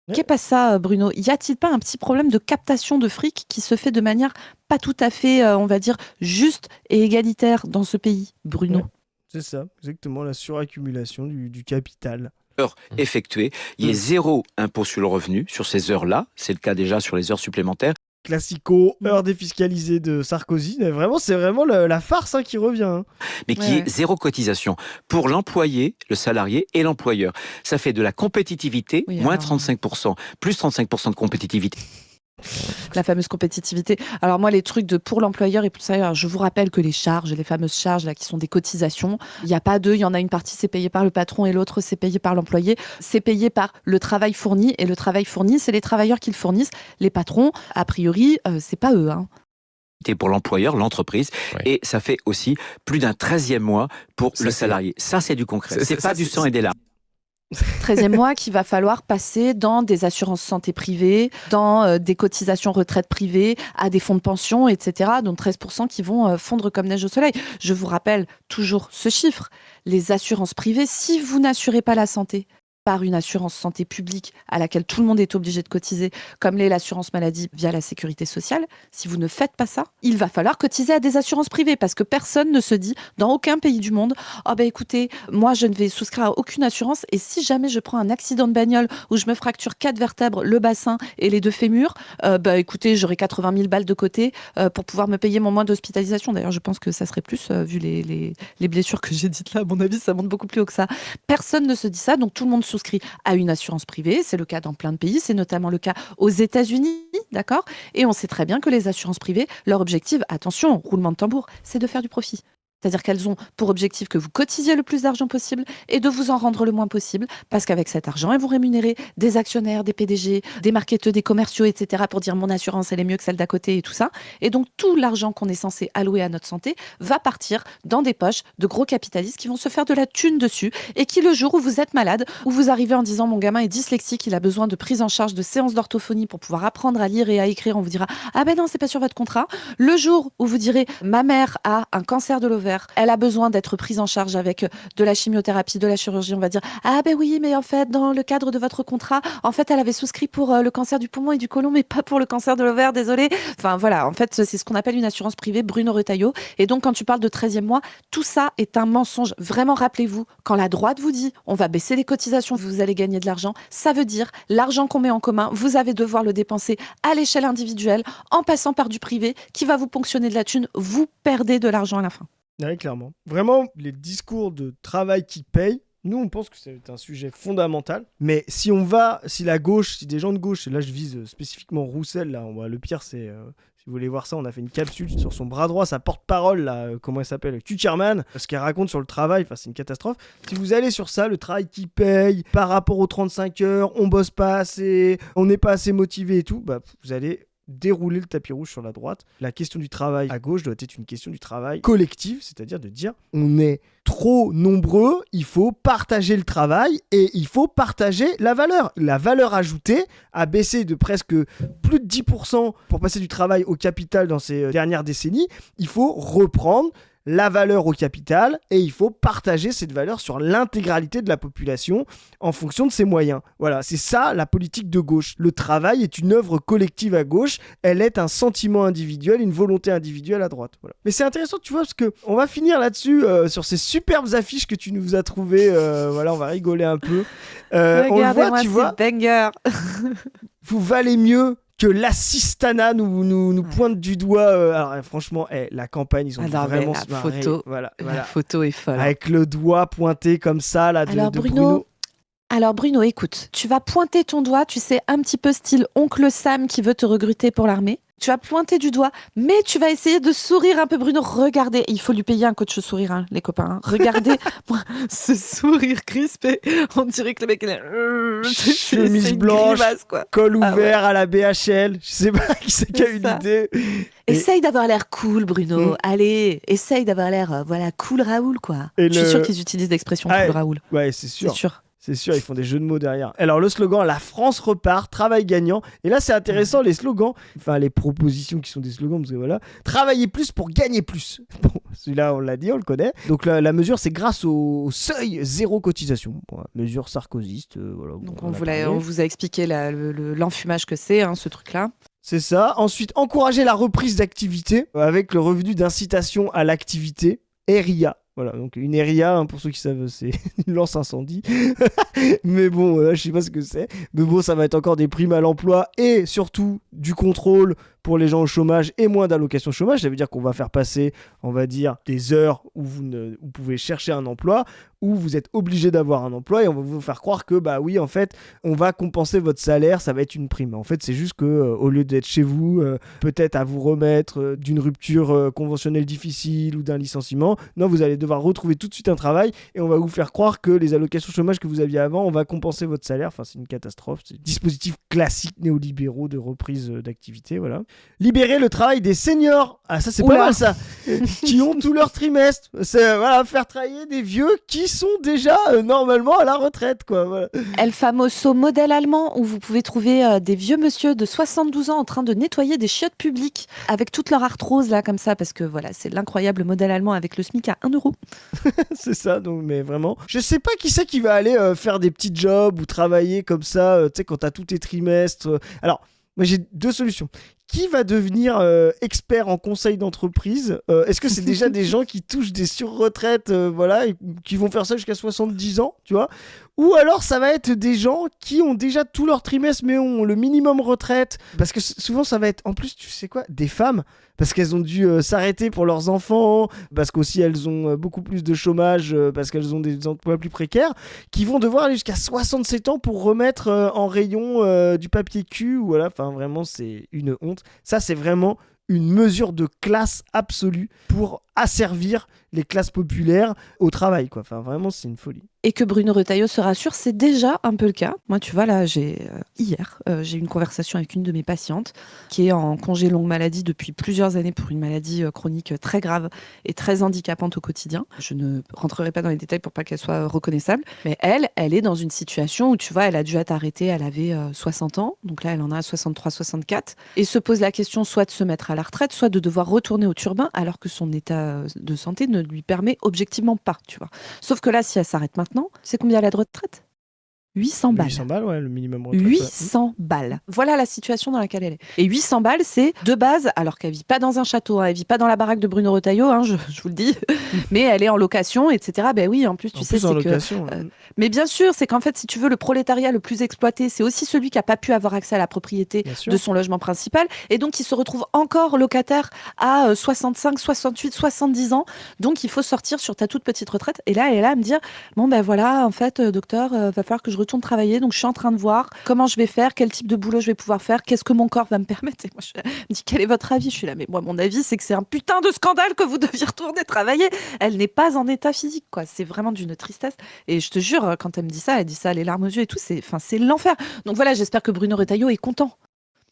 Ouais. Qu'est-ce pas ça, Bruno ? Y a-t-il pas un petit problème de captation de fric qui se fait de manière pas tout à fait, on va dire, juste et égalitaire dans ce pays, Bruno ? Ouais. C'est ça, exactement, la suraccumulation du capital. Heures effectuées, il y a 0 impôt sur le revenu sur ces heures-là, c'est le cas déjà sur les heures supplémentaires. Classico, heure défiscalisée de Sarkozy, vraiment, c'est vraiment la farce qui revient. Hein. Mais qui est 0 cotisation pour l'employé, le salarié et l'employeur. Ça fait de la compétitivité, moins 35%, plus 35% de compétitivité. La fameuse compétitivité. Alors moi, les trucs de pour l'employeur et pour ça, alors, je vous rappelle que les charges, les fameuses charges là, qui sont des cotisations, il n'y a pas deux, il y en a une partie, c'est payé par le patron et l'autre, c'est payé par l'employé. C'est payé par le travail fourni et le travail fourni, c'est les travailleurs qui le fournissent. Les patrons, a priori, c'est pas eux. Hein. Pour l'employeur, l'entreprise, et ça fait aussi plus d'un 13e mois pour le salarié. Ça, c'est du concret. C'est pas du sang et des larmes. 13e mois qu'il va falloir passer dans des assurances santé privées, dans des cotisations retraite privées, à des fonds de pension, etc. Donc 13% qui vont fondre comme neige au soleil. Je vous rappelle toujours ce chiffre. Les assurances privées, si vous n'assurez pas la santé par une assurance santé publique à laquelle tout le monde est obligé de cotiser, comme l'est l'assurance maladie via la sécurité sociale, si vous ne faites pas ça, il va falloir cotiser à des assurances privées parce que personne ne se dit, dans aucun pays du monde, « Oh ben écoutez, moi je ne vais souscrire à aucune assurance et si jamais je prends un accident de bagnole où je me fracture 4 vertèbres, le bassin et les 2 fémurs, bah écoutez, j'aurai 80 000 balles de côté pour pouvoir me payer mon mois d'hospitalisation. » D'ailleurs, je pense que ça serait plus, vu les blessures que j'ai dites là, à mon avis, ça monte beaucoup plus haut que ça. Personne ne se dit ça, donc tout le monde souscrit à une assurance privée. C'est le cas dans plein de pays. C'est notamment le cas aux États-Unis, d'accord ? Et on sait très bien que les assurances privées, leur objectif, attention, roulement de tambour, c'est de faire du profit. C'est-à-dire qu'elles ont pour objectif que vous cotisiez le plus d'argent possible et de vous en rendre le moins possible, parce qu'avec cet argent, elles vont rémunérer des actionnaires, des PDG, des marketeurs, des commerciaux, etc. pour dire mon assurance, elle est mieux que celle d'à côté et tout ça. Et donc, tout l'argent qu'on est censé allouer à notre santé va partir dans des poches de gros capitalistes qui vont se faire de la thune dessus et qui, le jour où vous êtes malade, où vous arrivez en disant mon gamin est dyslexique, il a besoin de prise en charge de séances d'orthophonie pour pouvoir apprendre à lire et à écrire, on vous dira ah ben non, c'est pas sur votre contrat. Le jour où vous direz ma mère a un cancer de l'ovaire, elle a besoin d'être prise en charge avec de la chimiothérapie, de la chirurgie, on va dire ah ben oui, mais en fait dans le cadre de votre contrat, en fait elle avait souscrit pour le cancer du poumon et du côlon, mais pas pour le cancer de l'ovaire, désolé. Enfin voilà, en fait c'est ce qu'on appelle une assurance privée Bruno Retailleau. Et donc quand tu parles de 13e mois, tout ça est un mensonge. Vraiment, rappelez-vous, quand la droite vous dit on va baisser les cotisations, vous allez gagner de l'argent, ça veut dire l'argent qu'on met en commun, vous allez devoir le dépenser à l'échelle individuelle en passant par du privé qui va vous ponctionner de la thune, vous perdez de l'argent à la fin. Oui, clairement. Vraiment, les discours de travail qui payent, nous, on pense que c'est un sujet fondamental. Mais si la gauche, si des gens de gauche, et là je vise spécifiquement Roussel, là, le pire c'est... Si vous voulez voir ça, on a fait une capsule sur son bras droit, sa porte-parole, là, comment elle s'appelle, Tucherman, ce qu'elle raconte sur le travail, c'est une catastrophe. Si vous allez sur ça, le travail qui paye, par rapport aux 35 heures, on bosse pas assez, on n'est pas assez motivé et tout, bah, vous allez dérouler le tapis rouge sur la droite. La question du travail à gauche doit être une question du travail collectif, c'est-à-dire de dire on est trop nombreux, il faut partager le travail et il faut partager la valeur. La valeur ajoutée a baissé de presque plus de 10% pour passer du travail au capital dans ces dernières décennies. Il faut reprendre la valeur au capital et il faut partager cette valeur sur l'intégralité de la population en fonction de ses moyens. Voilà, c'est ça la politique de gauche. Le travail est une œuvre collective à gauche, elle est un sentiment individuel, une volonté individuelle à droite. Voilà. Mais c'est intéressant, tu vois, parce que on va finir là-dessus sur ces superbes affiches que tu nous as trouvées. Voilà, on va rigoler un peu. Regardez-moi, tu vois, banger. Vous valez mieux que l'assistana nous pointe du doigt. Alors franchement, la campagne, ils ont vraiment se marrer. La photo est folle. Avec le doigt pointé comme ça, là, de Bruno. Alors Bruno, écoute, tu vas pointer ton doigt, tu sais, un petit peu style oncle Sam qui veut te recruter pour l'armée. Tu vas pointer du doigt, mais tu vas essayer de sourire un peu, Bruno. Regardez, il faut lui payer un coach sourire, hein, les copains. Hein. Regardez ce sourire crispé. On dirait que le mec, il est... chemise blanche, grimace, quoi. Col ouvert à la BHL. Je sais pas qui c'est qui a eu l'idée. Essaye d'avoir l'air cool, Bruno. Allez, essaye d'avoir l'air, cool Raoul, quoi. Je suis sûre qu'ils utilisent l'expression cool Raoul. Ouais, c'est sûr. C'est sûr, ils font des jeux de mots derrière. Alors le slogan, la France repart, travail gagnant. Et là, c'est intéressant, les slogans, enfin les propositions qui sont des slogans, parce que voilà, travailler plus pour gagner plus. Bon, celui-là, on l'a dit, on le connaît. Donc la mesure, c'est grâce au seuil zéro cotisation. Bon, mesure sarkozyste. Voilà, donc on vous a expliqué l'enfumage que c'est, hein, ce truc-là. C'est ça. Ensuite, encourager la reprise d'activité avec le revenu d'incitation à l'activité, RIA. Voilà, donc une RIA, hein, pour ceux qui savent, c'est une lance-incendie. Mais bon, là, je sais pas ce que c'est. Mais bon, ça va être encore des primes à l'emploi et surtout du contrôle pour les gens au chômage et moins d'allocations chômage. Ça veut dire qu'on va faire passer, on va dire, des heures où vous pouvez chercher un emploi, où vous êtes obligé d'avoir un emploi et on va vous faire croire que bah oui en fait on va compenser votre salaire, ça va être une prime. En fait c'est juste que au lieu d'être chez vous, peut-être à vous remettre d'une rupture conventionnelle difficile ou d'un licenciement, non vous allez devoir retrouver tout de suite un travail et on va vous faire croire que les allocations chômage que vous aviez avant, on va compenser votre salaire. Enfin c'est une catastrophe, c'est dispositif classique néolibéraux de reprise d'activité, voilà. Libérer le travail des seniors, ah ça c'est pas mal ça, qui ont tout leur trimestre, c'est voilà, faire travailler des vieux qui sont déjà normalement à la retraite quoi, voilà. El famoso modèle allemand où vous pouvez trouver des vieux monsieur de 72 ans en train de nettoyer des chiottes publiques avec toute leur arthrose là comme ça parce que voilà c'est l'incroyable modèle allemand avec le SMIC à 1 euro. C'est ça, donc mais vraiment je sais pas qui c'est qui va aller faire des petits jobs ou travailler comme ça, tu sais quand t'as tous tes trimestres. Alors moi j'ai 2 solutions. Qui va devenir expert en conseil d'entreprise? Est-ce que c'est déjà des gens qui touchent des surretraites, voilà, et qui vont faire ça jusqu'à 70 ans, tu vois? Ou alors ça va être des gens qui ont déjà tout leur trimestre mais ont le minimum retraite. Parce que souvent ça va être, en plus tu sais quoi, des femmes. Parce qu'elles ont dû s'arrêter pour leurs enfants, parce qu'aussi elles ont beaucoup plus de chômage, parce qu'elles ont des emplois plus précaires, qui vont devoir aller jusqu'à 67 ans pour remettre en rayon du papier cul. Voilà, enfin vraiment c'est une honte. Ça c'est vraiment une mesure de classe absolue pour asservir les classes populaires au travail, quoi. Enfin vraiment c'est une folie. Et que Bruno Retailleau se rassure, c'est déjà un peu le cas. Moi, tu vois, là, hier, j'ai eu une conversation avec une de mes patientes qui est en congé longue maladie depuis plusieurs années pour une maladie chronique très grave et très handicapante au quotidien. Je ne rentrerai pas dans les détails pour pas qu'elle soit reconnaissable. Mais elle est dans une situation où, tu vois, elle a dû être arrêtée, elle avait 60 ans. Donc là, elle en a 63, 64. Et se pose la question soit de se mettre à la retraite, soit de devoir retourner au turbin alors que son état de santé ne lui permet objectivement pas, tu vois. Sauf que là, si elle s'arrête maintenant, c'est combien la retraite ? 800 balles. 800 balles, ouais, le minimum retraite. 800 balles. Voilà la situation dans laquelle elle est. Et 800 balles, c'est de base, alors qu'elle vit pas dans un château, hein, elle vit pas dans la baraque de Bruno Retailleau, hein, je vous le dis, mais elle est en location, etc. Ben oui, en plus, tu sais, c'est location, que... mais bien sûr, c'est qu'en fait, si tu veux, le prolétariat le plus exploité, c'est aussi celui qui a pas pu avoir accès à la propriété de son logement principal, et donc qui se retrouve encore locataire à 65, 68, 70 ans. Donc, il faut sortir sur ta toute petite retraite. Et là, elle est là à me dire, bon, ben voilà, en fait, docteur, va falloir que je retourne travailler, donc je suis en train de voir comment je vais faire, quel type de boulot je vais pouvoir faire, qu'est-ce que mon corps va me permettre. Et moi, je me dis, quel est votre avis? Je suis là, mais moi, mon avis, c'est que c'est un putain de scandale que vous deviez retourner travailler. Elle n'est pas en état physique, quoi. C'est vraiment d'une tristesse. Et je te jure, quand elle me dit ça, elle dit ça les larmes aux yeux et tout, c'est l'enfer. Donc voilà, j'espère que Bruno Retailleau est content.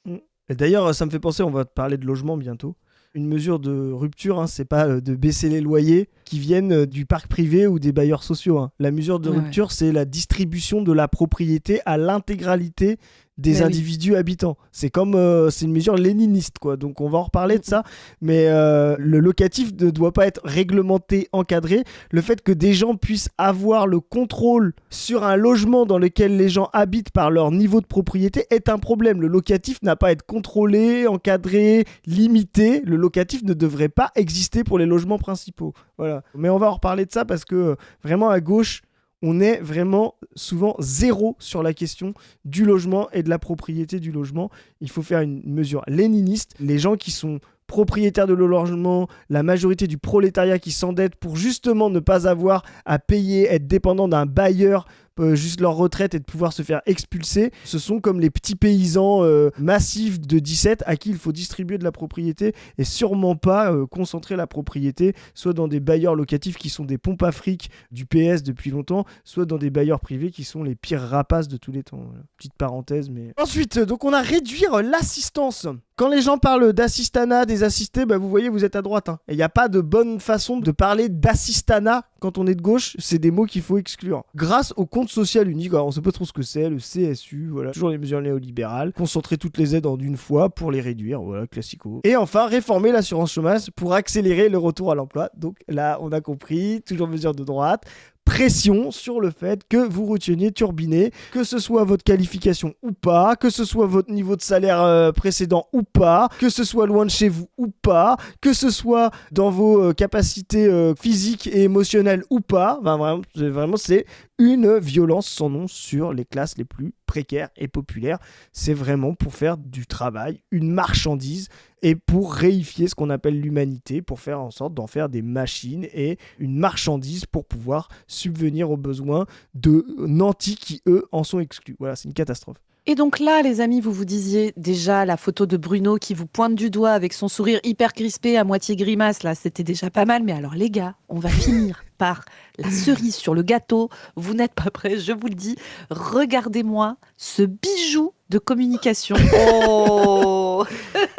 Et d'ailleurs, ça me fait penser, on va te parler de logement bientôt. Une mesure de rupture, hein, c'est pas de baisser les loyers qui viennent du parc privé ou des bailleurs sociaux. Hein. La mesure de rupture, c'est la distribution de la propriété à l'intégralité des individus habitants. C'est comme c'est une mesure léniniste, quoi. Donc on va en reparler de ça. Mais le locatif ne doit pas être réglementé, encadré. Le fait que des gens puissent avoir le contrôle sur un logement dans lequel les gens habitent par leur niveau de propriété est un problème. Le locatif n'a pas à être contrôlé, encadré, limité. Le locatif ne devrait pas exister pour les logements principaux. Voilà. Mais on va en reparler de ça parce que vraiment à gauche, on est vraiment souvent zéro sur la question du logement et de la propriété du logement. Il faut faire une mesure léniniste. Les gens qui sont propriétaires de leur logement, la majorité du prolétariat qui s'endette pour justement ne pas avoir à payer, être dépendant d'un bailleur, juste leur retraite et de pouvoir se faire expulser, ce sont comme les petits paysans massifs de 17 à qui il faut distribuer de la propriété et sûrement pas concentrer la propriété soit dans des bailleurs locatifs qui sont des pompes à fric du PS depuis longtemps, soit dans des bailleurs privés qui sont les pires rapaces de tous les temps. Voilà. Petite parenthèse, mais... Ensuite, donc on a réduire l'assistance. Quand les gens parlent d'assistanat, des assistés, bah vous voyez, vous êtes à droite. Hein. Et il n'y a pas de bonne façon de parler d'assistanat quand on est de gauche. C'est des mots qu'il faut exclure. Grâce au compte social unique, alors on ne sait pas trop ce que c'est, le CSU, voilà. Toujours les mesures néolibérales. Concentrer toutes les aides en une fois pour les réduire, voilà, classico. Et enfin, réformer l'assurance chômage pour accélérer le retour à l'emploi. Donc là, on a compris, toujours mesure de droite. Pression sur le fait que vous reteniez Turbiné, que ce soit votre qualification ou pas, que ce soit votre niveau de salaire précédent ou pas, que ce soit loin de chez vous ou pas, que ce soit dans vos capacités physiques et émotionnelles ou pas. Enfin, vraiment, c'est une violence sans nom sur les classes les plus précaires et populaires. C'est vraiment pour faire du travail une marchandise et pour réifier ce qu'on appelle l'humanité, pour faire en sorte d'en faire des machines et une marchandise pour pouvoir subvenir aux besoins de nantis qui, eux, en sont exclus. Voilà, c'est une catastrophe. Et donc là, les amis, vous vous disiez déjà la photo de Bruno qui vous pointe du doigt avec son sourire hyper crispé, à moitié grimace, là, c'était déjà pas mal. Mais alors les gars, on va finir par la cerise sur le gâteau. Vous n'êtes pas prêts, je vous le dis. Regardez-moi ce bijou de communication. Oh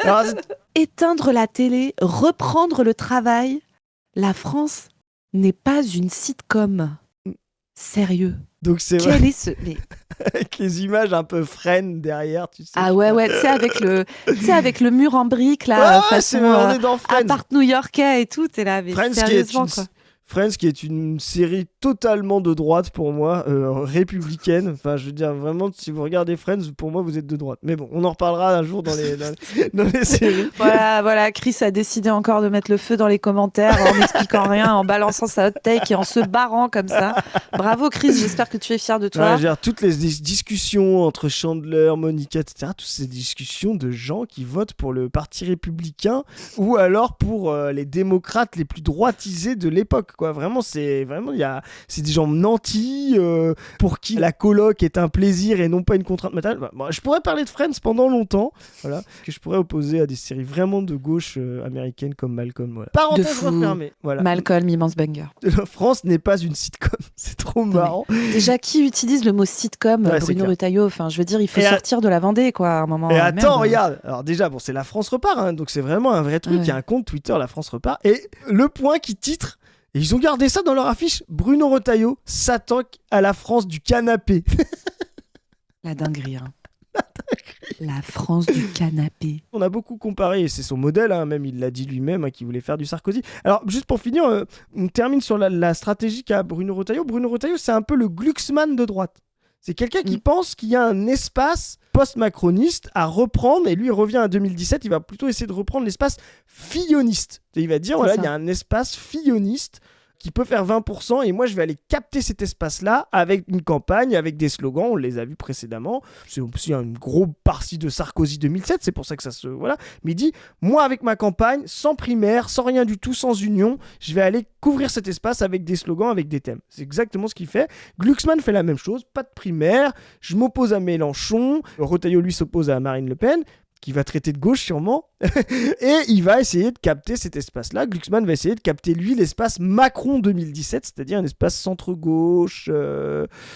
Alors, Éteindre la télé, reprendre le travail. La France n'est pas une sitcom. Sérieux. donc c'est vrai, Quel est ce... Mais... avec les images un peu Friends derrière, tu sais. Ah ouais, tu sais, avec le mur en briques, là, Ouais, c'est façon on est dans Friends. appart new-yorkais et tout, t'es là, mais Friends sérieusement, quoi. Friends qui est une série totalement de droite pour moi, républicaine. Enfin, je veux dire, vraiment, si vous regardez Friends, pour moi, vous êtes de droite. Mais bon, on en reparlera un jour dans les séries. Voilà, Chris a décidé encore de mettre le feu dans les commentaires en n'expliquant rien, en balançant sa hot take et en se barrant comme ça. Bravo Chris, j'espère que tu es fier de Ouais, toi. je veux dire, toutes les discussions entre Chandler, Monica, etc., toutes ces discussions de gens qui votent pour le parti républicain ou alors pour les démocrates les plus droitisés de l'époque, quoi. Vraiment, c'est des gens nantis pour qui la coloc est un plaisir et non pas une contrainte matérielle. Bah, moi, je pourrais parler de Friends pendant longtemps, voilà, que je pourrais opposer à des séries vraiment de gauche américaines comme Malcolm. Voilà. Parenthèse fou. refermée. Voilà. Malcolm, immense banger. La France n'est pas une sitcom, c'est trop marrant. Déjà, qui utilise le mot sitcom, Ouais, c'est Bruno clair. Retailleau? Enfin, je veux dire, il faut Et sortir de la Vendée, quoi, à un moment. Et Merde. attends, regarde. Alors déjà, bon, c'est La France repart, hein, donc c'est vraiment un vrai truc. Ouais. Il y a un compte Twitter, La France repart. Et Le Point qui titre, et ils ont gardé ça dans leur affiche, Bruno Retailleau s'attaque à la France du canapé. La dinguerie, hein. La France du canapé. On a beaucoup comparé, et c'est son modèle, hein, même il l'a dit lui-même, hein, qu'il voulait faire du Sarkozy. Alors, juste pour finir, on termine sur la stratégie qu'a Bruno Retailleau. Bruno Retailleau, c'est un peu le Glucksmann de droite. C'est quelqu'un qui pense qu'il y a un espace post-macroniste à reprendre, et lui il revient à 2017, il va plutôt essayer de reprendre l'espace filloniste. Et il va dire, voilà, il y a un espace filloniste qui peut faire 20%, et moi je vais aller capter cet espace-là avec une campagne, avec des slogans, on les a vus précédemment. C'est aussi une grosse partie de Sarkozy 2007, c'est pour ça que ça se... Voilà. Mais il dit, moi avec ma campagne, sans primaire, sans rien du tout, sans union, je vais aller couvrir cet espace avec des slogans, avec des thèmes. C'est exactement ce qu'il fait. Glucksmann fait la même chose, pas de primaire, je m'oppose à Mélenchon, Retailleau lui s'oppose à Marine Le Pen, qui va traiter de gauche sûrement, et il va essayer de capter cet espace-là. Glucksmann va essayer de capter, lui, l'espace Macron 2017, c'est-à-dire un espace centre-gauche,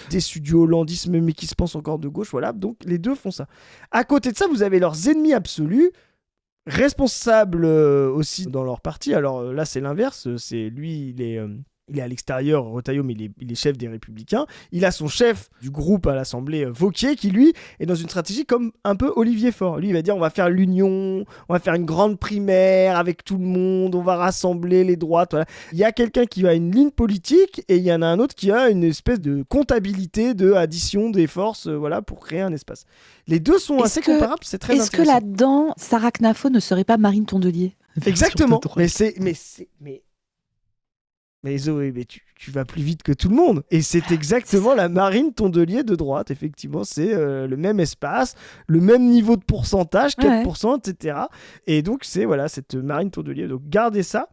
des studios hollandisme, mais qui se pense encore de gauche, voilà. Donc les deux font ça. À côté de ça, vous avez leurs ennemis absolus, responsables aussi dans leur parti. Alors là, c'est l'inverse, c'est lui, il est à l'extérieur, Retailleau, mais il est chef des Républicains. Il a son chef du groupe à l'Assemblée, Wauquiez, qui lui est dans une stratégie comme un peu Olivier Faure. Lui, il va dire, on va faire l'union, on va faire une grande primaire avec tout le monde, on va rassembler les droites. Voilà. Il y a quelqu'un qui a une ligne politique et il y en a un autre qui a une espèce de comptabilité de addition des forces, voilà, pour créer un espace. Les deux sont assez comparables, c'est très intéressant. Est-ce que là-dedans, Sarah Knafo ne serait pas Marine Tondelier? Exactement. Mais Zoé, mais tu vas plus vite que tout le monde. Et c'est exactement la Marine Tondelier de droite, effectivement. C'est le même espace, le même niveau de pourcentage, 4%, etc. Et donc, c'est voilà, cette Marine Tondelier. Donc, gardez ça.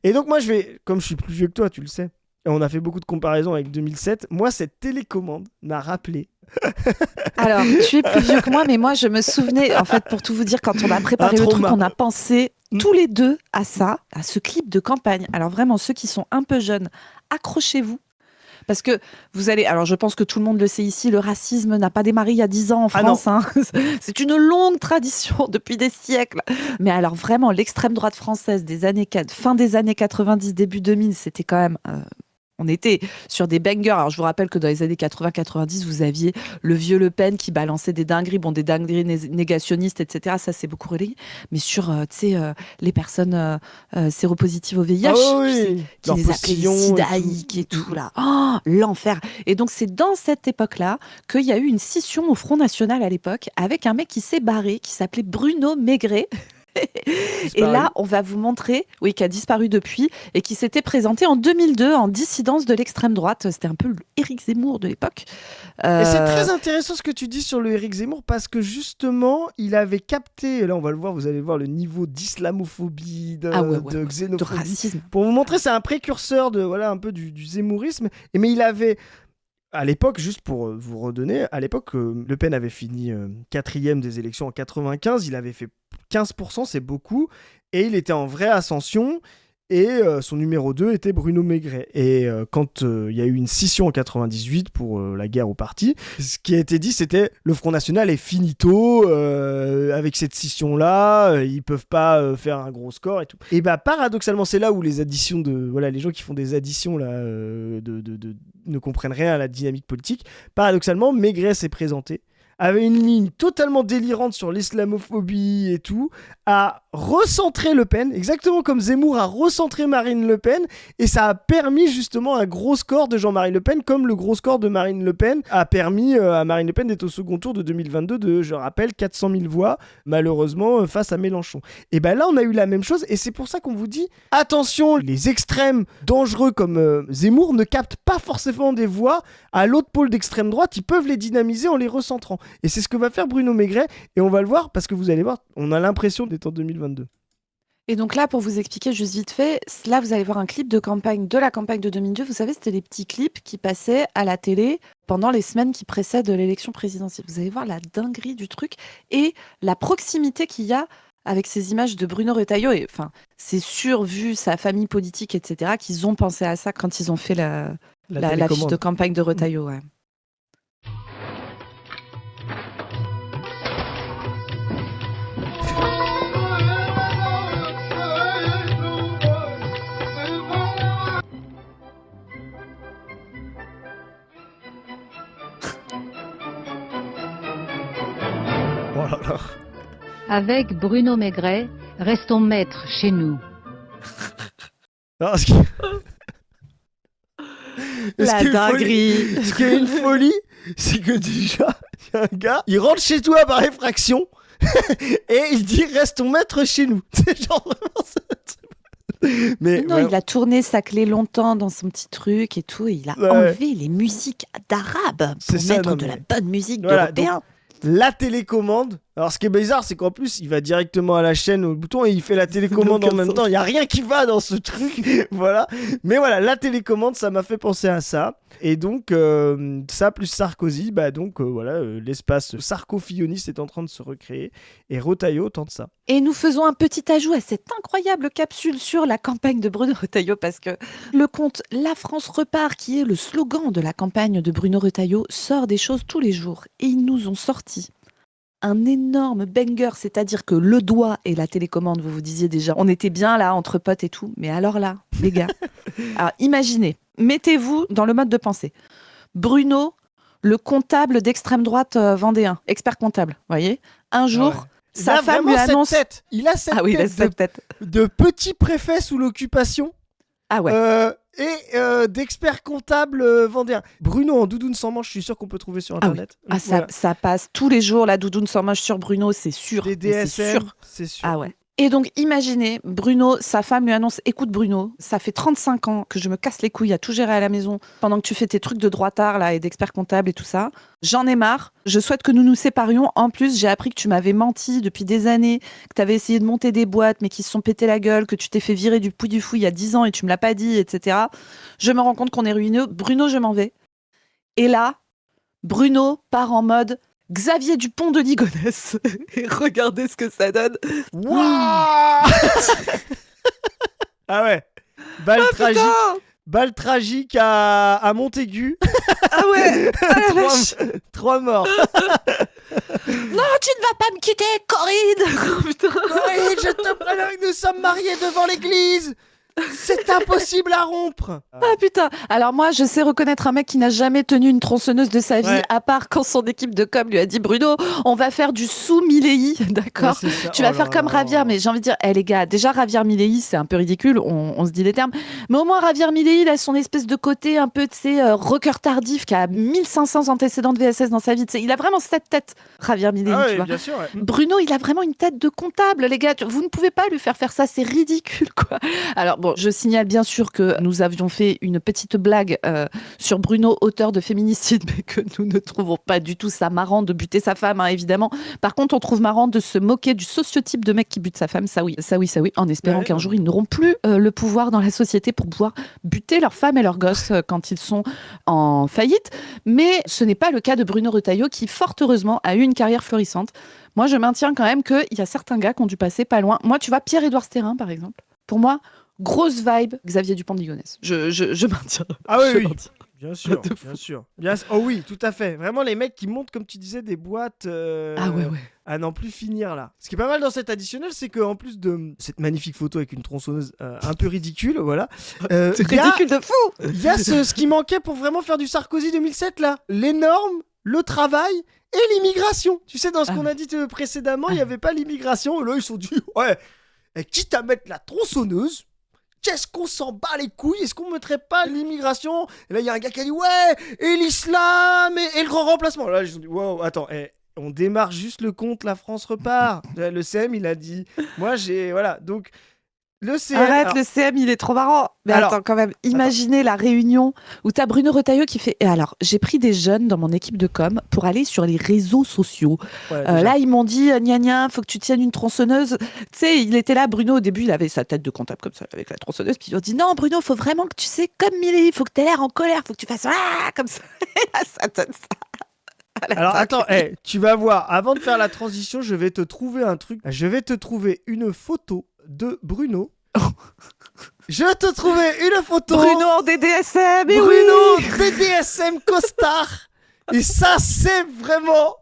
Et donc, moi, comme je suis plus vieux que toi, tu le sais, on a fait beaucoup de comparaisons avec 2007. Moi, cette télécommande m'a rappelé. Alors, tu es plus vieux que moi, mais moi, je me souvenais, en fait, pour tout vous dire, quand on a préparé le truc, on a pensé tous les deux à ça, à ce clip de campagne. Alors vraiment, ceux qui sont un peu jeunes, accrochez-vous. Parce que vous allez... Alors, je pense que tout le monde le sait ici, le racisme n'a pas démarré il y a 10 ans en France. Hein. C'est une longue tradition depuis des siècles. Mais alors, vraiment, l'extrême droite française fin des années 90, début 2000, c'était quand même... On était sur des bangers. Alors, je vous rappelle que dans les années 80-90, vous aviez le vieux Le Pen qui balançait des dingueries, des dingueries négationnistes, etc. Ça, c'est beaucoup relayé. Mais sur, les personnes séropositives au VIH, qui les appelaient sidaïques et tout, là. Oh, l'enfer. Et donc, c'est dans cette époque-là qu'il y a eu une scission au Front National à l'époque avec un mec qui s'est barré, qui s'appelait Bruno Maigret. Et là, on va vous montrer, qui a disparu depuis et qui s'était présenté en 2002 en dissidence de l'extrême droite. C'était un peu Éric Zemmour de l'époque. Et c'est très intéressant ce que tu dis sur le Éric Zemmour parce que justement, il avait capté, et là on va le voir, vous allez voir le niveau d'islamophobie, de xénophobie. De racisme. Pour vous montrer, c'est un précurseur de, un peu du zemmourisme. Mais il avait... À l'époque, juste pour vous redonner, à l'époque, Le Pen avait fini 4e des élections en 95, il avait fait 15%, c'est beaucoup, et il était en vraie ascension, et son numéro 2 était Bruno Maigret. Et quand il y a eu une scission en 98 pour la guerre au parti, ce qui a été dit, c'était le Front National est finito, avec cette scission-là, ils peuvent pas faire un gros score et tout. Et bah paradoxalement, c'est là où les additions les gens qui font des additions là, ne comprennent rien à la dynamique politique. Paradoxalement, Maigret s'est présenté, avait une ligne totalement délirante sur l'islamophobie et tout, a recentré Le Pen, exactement comme Zemmour a recentré Marine Le Pen, et ça a permis justement un gros score de Jean-Marie Le Pen, comme le gros score de Marine Le Pen a permis à Marine Le Pen d'être au second tour de 2022 de, je rappelle, 400 000 voix, malheureusement, face à Mélenchon. Et ben là, on a eu la même chose, et c'est pour ça qu'on vous dit, attention, les extrêmes dangereux comme Zemmour ne captent pas forcément des voix à l'autre pôle d'extrême droite, ils peuvent les dynamiser en les recentrant. Et c'est ce que va faire Bruno Maigret, et on va le voir, parce que vous allez voir, on a l'impression d'être en 2022. Et donc là, pour vous expliquer juste vite fait, là, vous allez voir un clip de la campagne de 2002. Vous savez, c'était les petits clips qui passaient à la télé pendant les semaines qui précèdent l'élection présidentielle. Vous allez voir la dinguerie du truc et la proximité qu'il y a avec ces images de Bruno Retailleau. Et enfin, c'est sûr, vu sa famille politique, etc., qu'ils ont pensé à ça quand ils ont fait la fiche de campagne de Retailleau. Ouais. Avec Bruno Maigret, restons maîtres chez nous. Non, La dinguerie. Ce qui est une folie, c'est que déjà, il y a un gars, il rentre chez toi par effraction et il dit restons maîtres chez nous. C'est genre vraiment Mais non, il a tourné sa clé longtemps dans son petit truc et tout, et il a enlevé les musiques d'arabe pour mettre de la bonne musique d'européen. La télécommande. Alors ce qui est bizarre, c'est qu'en plus il va directement à la chaîne au bouton et il fait la télécommande en même temps. Il n'y a rien qui va dans ce truc. Voilà. Mais voilà, la télécommande, ça m'a fait penser à ça. Et donc ça plus Sarkozy, l'espace sarko-filloniste est en train de se recréer. Et Retailleau tente ça. Et nous faisons un petit ajout à cette incroyable capsule sur la campagne de Bruno Retailleau, parce que le compte La France repart, qui est le slogan de la campagne de Bruno Retailleau, sort des choses tous les jours. Et ils nous ont sorti un énorme banger, c'est-à-dire que le doigt et la télécommande, vous vous disiez déjà, on était bien là, entre potes et tout. Mais alors là, les gars, alors imaginez, mettez-vous dans le mode de pensée. Bruno, le comptable d'extrême droite vendéen, expert comptable, voyez. Un jour... Ouais. Sa femme lui annonce... Il a cette tête de petit préfet sous l'occupation. Ah ouais. D'expert comptable vendéen. Bruno en doudoune sans manche, je suis sûr qu'on peut trouver sur internet. Ah oui. Ça passe tous les jours, la doudoune sans manche sur Bruno, c'est sûr. Des DSM, c'est sûr. Ah ouais. Et donc, imaginez, Bruno, sa femme lui annonce « Écoute Bruno, ça fait 35 ans que je me casse les couilles à tout gérer à la maison pendant que tu fais tes trucs de droitard là, et d'expert comptable et tout ça. J'en ai marre. Je souhaite que nous nous séparions. En plus, j'ai appris que tu m'avais menti depuis des années, que tu avais essayé de monter des boîtes mais qui se sont pété la gueule, que tu t'es fait virer du Puy du Fou il y a 10 ans et tu me l'as pas dit, etc. Je me rends compte qu'on est ruineux. Bruno, je m'en vais. » Et là, Bruno part en mode... Xavier Dupont de Ligonnès. Et regardez ce que ça donne. Wow. Ah ouais. Balle tragique à Montaigu. Ah ouais. Trois morts. Non, tu ne vas pas me quitter, Corinne. Oh, putain. Corinne, je te préviens que nous sommes mariés devant l'église. C'est impossible à rompre. Ah putain. Alors moi, je sais reconnaître un mec qui n'a jamais tenu une tronçonneuse de sa vie, Ouais. à part quand son équipe de com lui a dit Bruno, on va faire du sous-Milei, d'accord? Ouais, c'est ça. Tu vas Oh faire là comme là. Javier, mais j'ai envie de dire, les gars, déjà Javier Milei, c'est un peu ridicule, on se dit les termes, mais au moins Javier Milei, il a son espèce de côté un peu, tu sais, rocker tardif, qui a 1500 antécédents de VSS dans sa vie, tu sais, il a vraiment cette tête, Javier Milei, Ah tu oui, vois. bien sûr. Ouais. Bruno, il a vraiment une tête de comptable, les gars. Vous ne pouvez pas lui faire ça, c'est ridicule, quoi. Alors bon, je signale bien sûr que nous avions fait une petite blague sur Bruno, auteur de féminicide, mais que nous ne trouvons pas du tout ça marrant de buter sa femme, hein, évidemment. Par contre, on trouve marrant de se moquer du sociotype de mec qui bute sa femme, ça oui, en espérant Ouais, qu'un ouais. jour ils n'auront plus le pouvoir dans la société pour pouvoir buter leurs femmes et leurs gosses quand ils sont en faillite. Mais ce n'est pas le cas de Bruno Retailleau qui, fort heureusement, a eu une carrière florissante. Moi, je maintiens quand même qu'il y a certains gars qui ont dû passer pas loin. Moi, tu vois, Pierre-Édouard Stérin, par exemple, pour moi, grosse vibe Xavier Dupont de Ligonnès. Je maintiens. Ah oui, Je oui. maintiens. Bien sûr, De bien sûr. Oh oui, tout à fait. Vraiment, les mecs qui montent, comme tu disais, des boîtes Ah ouais. à n'en plus finir, là. Ce qui est pas mal dans cet additionnel, c'est qu'en plus de cette magnifique photo avec une tronçonneuse un peu ridicule, voilà. C'est y a- ridicule de fou. Il y a ce qui manquait pour vraiment faire du Sarkozy 2007, là. Les normes, le travail et l'immigration. Tu sais, dans ce Ah qu'on oui. a dit précédemment, il n'y avait pas l'immigration. Et là, ils se sont dit, ouais, quitte à mettre la tronçonneuse, qu'est-ce qu'on s'en bat les couilles? Est-ce qu'on mettrait pas l'immigration? Et là, il y a un gars qui a dit, ouais, et l'islam, et le grand remplacement. Là, ils se sont dit, wow, attends, on démarre juste le compte, la France repart. Le CM, il a dit, moi, voilà. Donc, le CM... Arrête, alors, le CM, il est trop marrant. Mais Alors, attends, quand même, imaginez la réunion où t'as Bruno Retailleau qui fait. Et alors, j'ai pris des jeunes dans mon équipe de com pour aller sur les réseaux sociaux. ouais, déjà. Là, ils m'ont dit, gna gna, faut que tu tiennes une tronçonneuse. Tu sais, il était là, Bruno, au début, il avait sa tête de comptable comme ça, avec la tronçonneuse. Puis ils ont dit, non, Bruno, faut vraiment que tu sais, comme Milei, faut que tu aies l'air en colère, faut que tu fasses comme ça. Et là, ça donne ça. Alors attends, tu vas voir, avant de faire la transition, je vais te trouver un truc. Je vais te trouver une photo de Bruno. Je vais te trouver une photo. Bruno en DDSM, mais Bruno, oui. BDSM costard. Et ça, c'est vraiment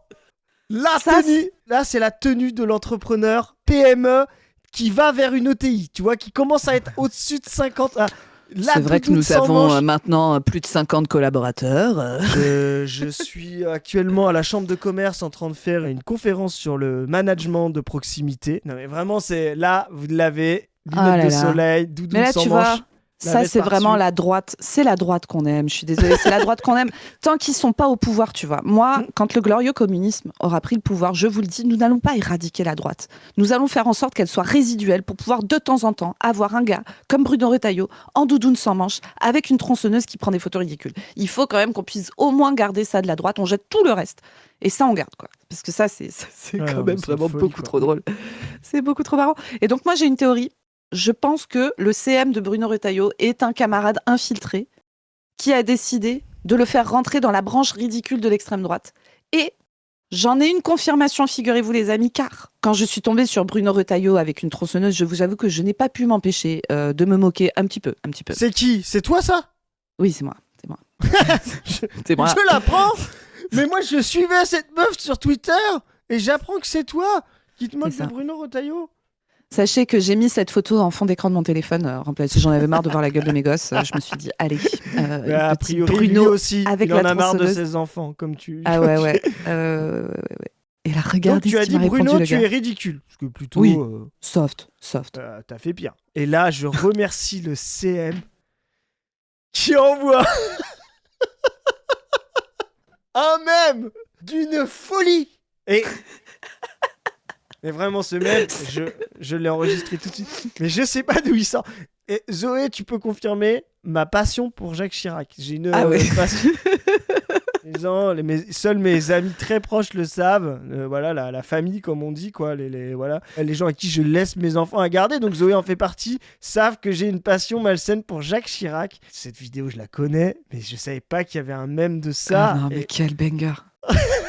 la Ça, tenue. Là, c'est la tenue de l'entrepreneur PME qui va vers une ETI, tu vois, qui commence à être au-dessus de 50. C'est vrai que nous avons maintenant plus de 50 collaborateurs. Je suis actuellement à la chambre de commerce en train de faire une conférence sur le management de proximité. Non mais vraiment, c'est là, vous l'avez, lunettes là de là. soleil, doudoune Mais là, sans tu manche. vois, la ça, veste c'est par-dessus. vraiment la droite. C'est la droite qu'on aime. Je suis désolée. C'est la droite qu'on aime. Tant qu'ils sont pas au pouvoir, tu vois. Moi, quand le glorieux communisme aura pris le pouvoir, je vous le dis, nous n'allons pas éradiquer la droite. Nous allons faire en sorte qu'elle soit résiduelle pour pouvoir de temps en temps avoir un gars comme Bruno Retailleau en doudoune sans manche avec une tronçonneuse qui prend des photos ridicules. Il faut quand même qu'on puisse au moins garder ça de la droite. On jette tout le reste. Et ça, on garde, quoi. Parce que ça, c'est Ouais, quand non, même mais c'est une vraiment folie, beaucoup quoi. trop drôle. C'est beaucoup trop marrant. Et donc, moi, j'ai une théorie. Je pense que le CM de Bruno Retailleau est un camarade infiltré qui a décidé de le faire rentrer dans la branche ridicule de l'extrême droite. Et j'en ai une confirmation, figurez-vous les amis, car quand je suis tombée sur Bruno Retailleau avec une tronçonneuse, je vous avoue que je n'ai pas pu m'empêcher de me moquer un petit peu. C'est qui? C'est toi ça? Oui, c'est moi. C'est moi. Je l'apprends. Mais moi, je suivais cette meuf sur Twitter et j'apprends que c'est toi qui te moques C'est ça. de Bruno Retailleau. Sachez que j'ai mis cette photo en fond d'écran de mon téléphone, remplacé. J'en avais marre de voir la gueule de mes gosses. Je me suis dit, allez, Mais a petit priori, Bruno lui aussi, avec il en la a marre de tronçonneuse. ses enfants, comme tu. Ah ouais. Et là, Donc regardez tu ce as qu'il dit m'a répondu, Bruno, le tu gars. es ridicule. Parce que plutôt, Oui. Soft. t'as fait pire. Et là, je remercie le CM qui envoie un mème d'une folie. Mais vraiment, ce mème, je l'ai enregistré tout de suite. Mais je sais pas d'où il sort. Et Zoé, tu peux confirmer ma passion pour Jacques Chirac. J'ai une passion. Seuls mes amis très proches le savent. Voilà, la famille, comme on dit, quoi. Voilà. Les gens à qui je laisse mes enfants à garder, donc Zoé en fait partie, savent que j'ai une passion malsaine pour Jacques Chirac. Cette vidéo, je la connais, mais je savais pas qu'il y avait un mème de ça. Ah non, mais quel banger.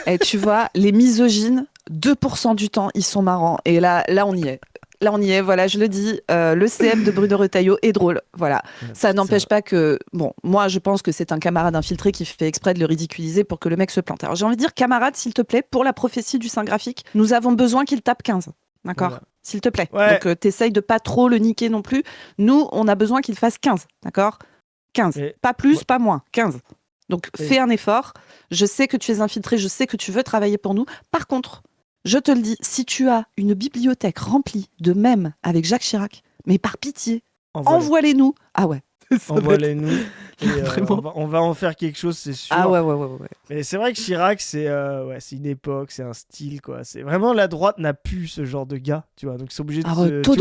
Et tu vois, les misogynes, 2% du temps, ils sont marrants. Et là, on y est. Là, on y est, voilà, je le dis. Le CM de Bruno Retailleau est drôle. Voilà. Ça n'empêche pas que. Bon, moi, je pense que c'est un camarade infiltré qui fait exprès de le ridiculiser pour que le mec se plante. Alors, j'ai envie de dire, camarade, s'il te plaît, pour la prophétie du Saint graphique, nous avons besoin qu'il tape 15. D'accord ? Voilà. s'il te plaît. Ouais. Donc, t'essayes de pas trop le niquer non plus. Nous, on a besoin qu'il fasse 15, d'accord ? 15. Mais- Pas plus, pas moins. 15. Donc, Mais- fais un effort. Je sais que tu es infiltré, je sais que tu veux travailler pour nous. Par contre, je te le dis, si tu as une bibliothèque remplie de mèmes avec Jacques Chirac, mais par pitié, envoie-les-nous. Ah ouais. Envoie-les-nous. Et, Vraiment. on va en faire quelque chose, c'est sûr. Ah ouais. Mais c'est vrai que Chirac, c'est une époque, c'est un style, quoi. C'est vraiment la droite n'a plus ce genre de gars, tu vois. Donc ils sont obligés de Taux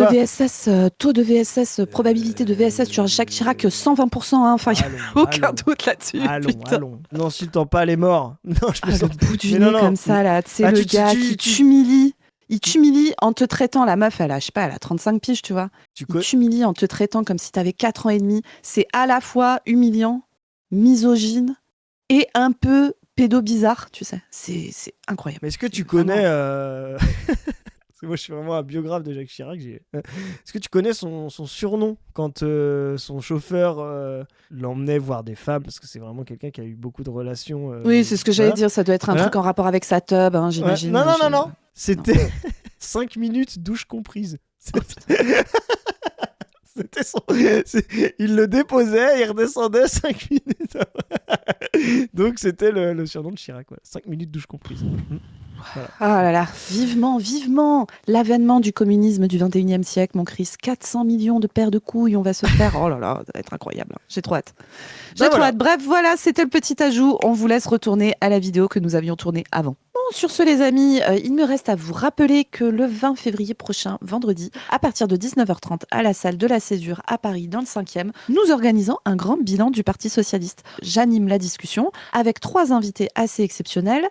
de VSS, probabilité de VSS sur Jacques Chirac, 120%. Hein. Enfin, il n'y a aucun doute là-dessus. Allons. N'insultons pas les morts. Non, je le bout du Mais nez non, comme ça, là. Tu sais, Ah, le gars qui t'humilie. Il t'humilie en te traitant, la meuf, elle a 35 piges, tu vois. Il t'humilie en te traitant comme si t'avais 4 ans et demi. C'est à la fois humiliant, misogyne et un peu pédo-bizarre, tu sais. C'est incroyable. Mais est-ce que tu connais... Parce que moi, je suis vraiment un biographe de Jacques Chirac. Est-ce que tu connais son surnom quand son chauffeur l'emmenait voir des femmes? Parce que c'est vraiment quelqu'un qui a eu beaucoup de relations. Oui, c'est ce que j'allais dire. Ça doit être un truc en rapport avec sa tub, hein, j'imagine. Non. C'était 5 minutes douche comprise. C'était son... Il le déposait, il redescendait 5 minutes. Donc c'était le surnom de Chirac. 5 minutes douche comprise. Voilà. Ah là là, vivement l'avènement du communisme du 21e siècle, mon Chris. 400 millions de paires de couilles, on va se faire. Oh là là, ça va être incroyable. J'ai trop hâte. Bref, voilà, c'était le petit ajout. On vous laisse retourner à la vidéo que nous avions tournée avant. Bon, sur ce, les amis, il me reste à vous rappeler que le 20 février prochain, vendredi, à partir de 19h30, à la salle de la Césure à Paris, dans le 5e, nous organisons un grand bilan du Parti socialiste. J'anime la discussion avec 3 invités assez exceptionnels.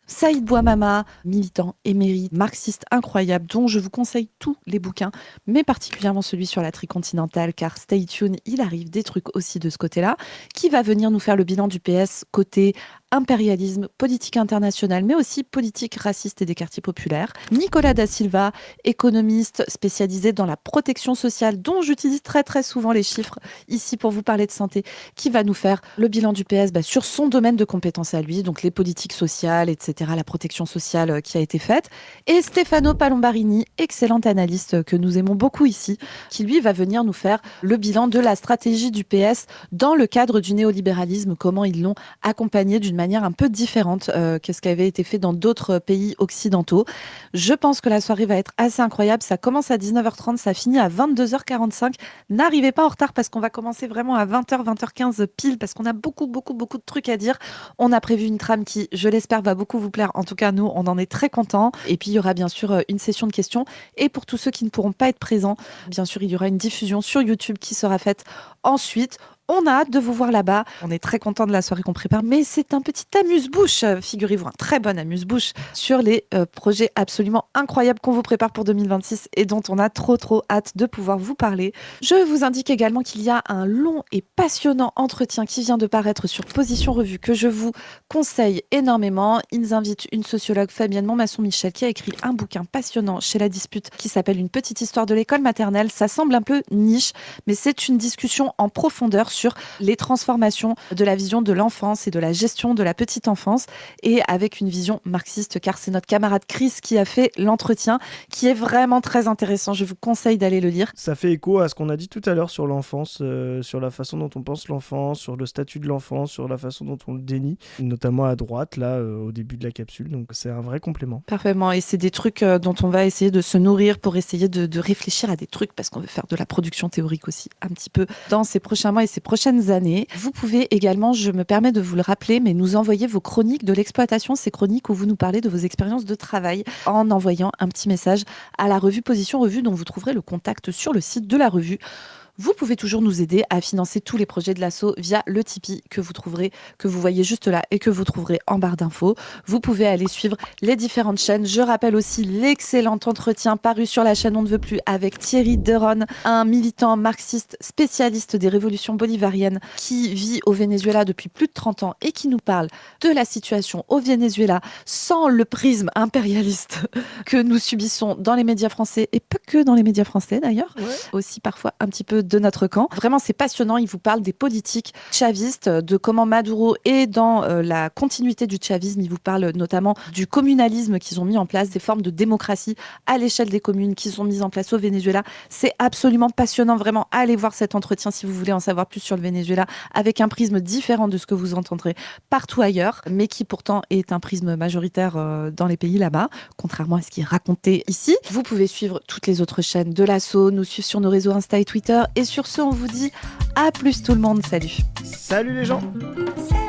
Saïd Bouamama, militant émérite, marxiste incroyable, dont je vous conseille tous les bouquins, mais particulièrement celui sur la tricontinentale, car stay tuned, il arrive des trucs aussi de ce côté-là, qui va venir nous faire le bilan du PS côté impérialisme, politique internationale, mais aussi politique raciste et des quartiers populaires. Nicolas Da Silva, économiste spécialisé dans la protection sociale, dont j'utilise très très souvent les chiffres ici pour vous parler de santé, qui va nous faire le bilan du PS sur son domaine de compétences à lui, donc les politiques sociales, etc., la protection sociale qui a été faite. Et Stefano Palombarini, excellent analyste que nous aimons beaucoup ici, qui lui va venir nous faire le bilan de la stratégie du PS dans le cadre du néolibéralisme, comment ils l'ont accompagné d'une manière un peu différente que ce qui avait été fait dans d'autres pays occidentaux. Je pense que la soirée va être assez incroyable. Ça commence à 19h30, ça finit à 22h45. N'arrivez pas en retard parce qu'on va commencer vraiment à 20h, 20h15 pile parce qu'on a beaucoup de trucs à dire. On a prévu une trame qui, je l'espère, va beaucoup vous plaire. En tout cas, nous, on en est très contents. Et puis, il y aura bien sûr une session de questions. Et pour tous ceux qui ne pourront pas être présents, bien sûr, il y aura une diffusion sur YouTube qui sera faite ensuite. On a hâte de vous voir là-bas. On est très content de la soirée qu'on prépare, mais c'est un petit amuse-bouche, figurez-vous, un très bon amuse-bouche sur les projets absolument incroyables qu'on vous prépare pour 2026 et dont on a trop hâte de pouvoir vous parler. Je vous indique également qu'il y a un long et passionnant entretien qui vient de paraître sur Position Revue que je vous conseille énormément. Ils invitent une sociologue, Fabienne Montmasson-Michel, qui a écrit un bouquin passionnant chez La Dispute qui s'appelle Une petite histoire de l'école maternelle. Ça semble un peu niche, mais c'est une discussion en profondeur sur les transformations de la vision de l'enfance et de la gestion de la petite enfance et avec une vision marxiste, car c'est notre camarade Chris qui a fait l'entretien, qui est vraiment très intéressant. Je vous conseille d'aller le lire. Ça fait écho à ce qu'on a dit tout à l'heure sur l'enfance, sur la façon dont on pense l'enfance, sur le statut de l'enfance, sur la façon dont on le dénie, notamment à droite, là, au début de la capsule. Donc c'est un vrai complément. Parfaitement. Et c'est des trucs dont on va essayer de se nourrir pour essayer de réfléchir à des trucs, parce qu'on veut faire de la production théorique aussi, un petit peu, dans ces prochains mois et ces prochaines années. Vous pouvez également, je me permets de vous le rappeler, mais nous envoyer vos chroniques de l'exploitation, ces chroniques où vous nous parlez de vos expériences de travail, en envoyant un petit message à la revue Position Revue, dont vous trouverez le contact sur le site de la revue. Vous pouvez toujours nous aider à financer tous les projets de l'asso via le Tipeee que vous trouverez, que vous voyez juste là et que vous trouverez en barre d'infos. Vous pouvez aller suivre les différentes chaînes. Je rappelle aussi l'excellent entretien paru sur la chaîne On ne veut plus avec Thierry Deron, un militant marxiste spécialiste des révolutions bolivariennes qui vit au Venezuela depuis plus de 30 ans et qui nous parle de la situation au Venezuela sans le prisme impérialiste que nous subissons dans les médias français et pas que dans les médias français d'ailleurs, aussi parfois un petit peu de notre camp. Vraiment, c'est passionnant. Il vous parle des politiques chavistes, de comment Maduro est dans la continuité du chavisme. Il vous parle notamment du communalisme qu'ils ont mis en place, des formes de démocratie à l'échelle des communes qui sont mises en place au Venezuela. C'est absolument passionnant. Vraiment, allez voir cet entretien si vous voulez en savoir plus sur le Venezuela avec un prisme différent de ce que vous entendrez partout ailleurs, mais qui pourtant est un prisme majoritaire dans les pays là-bas, contrairement à ce qui est raconté ici. Vous pouvez suivre toutes les autres chaînes de l'Asso, nous suivre sur nos réseaux Insta et Twitter. Et sur ce, on vous dit à plus tout le monde. Salut. Salut les gens. Salut.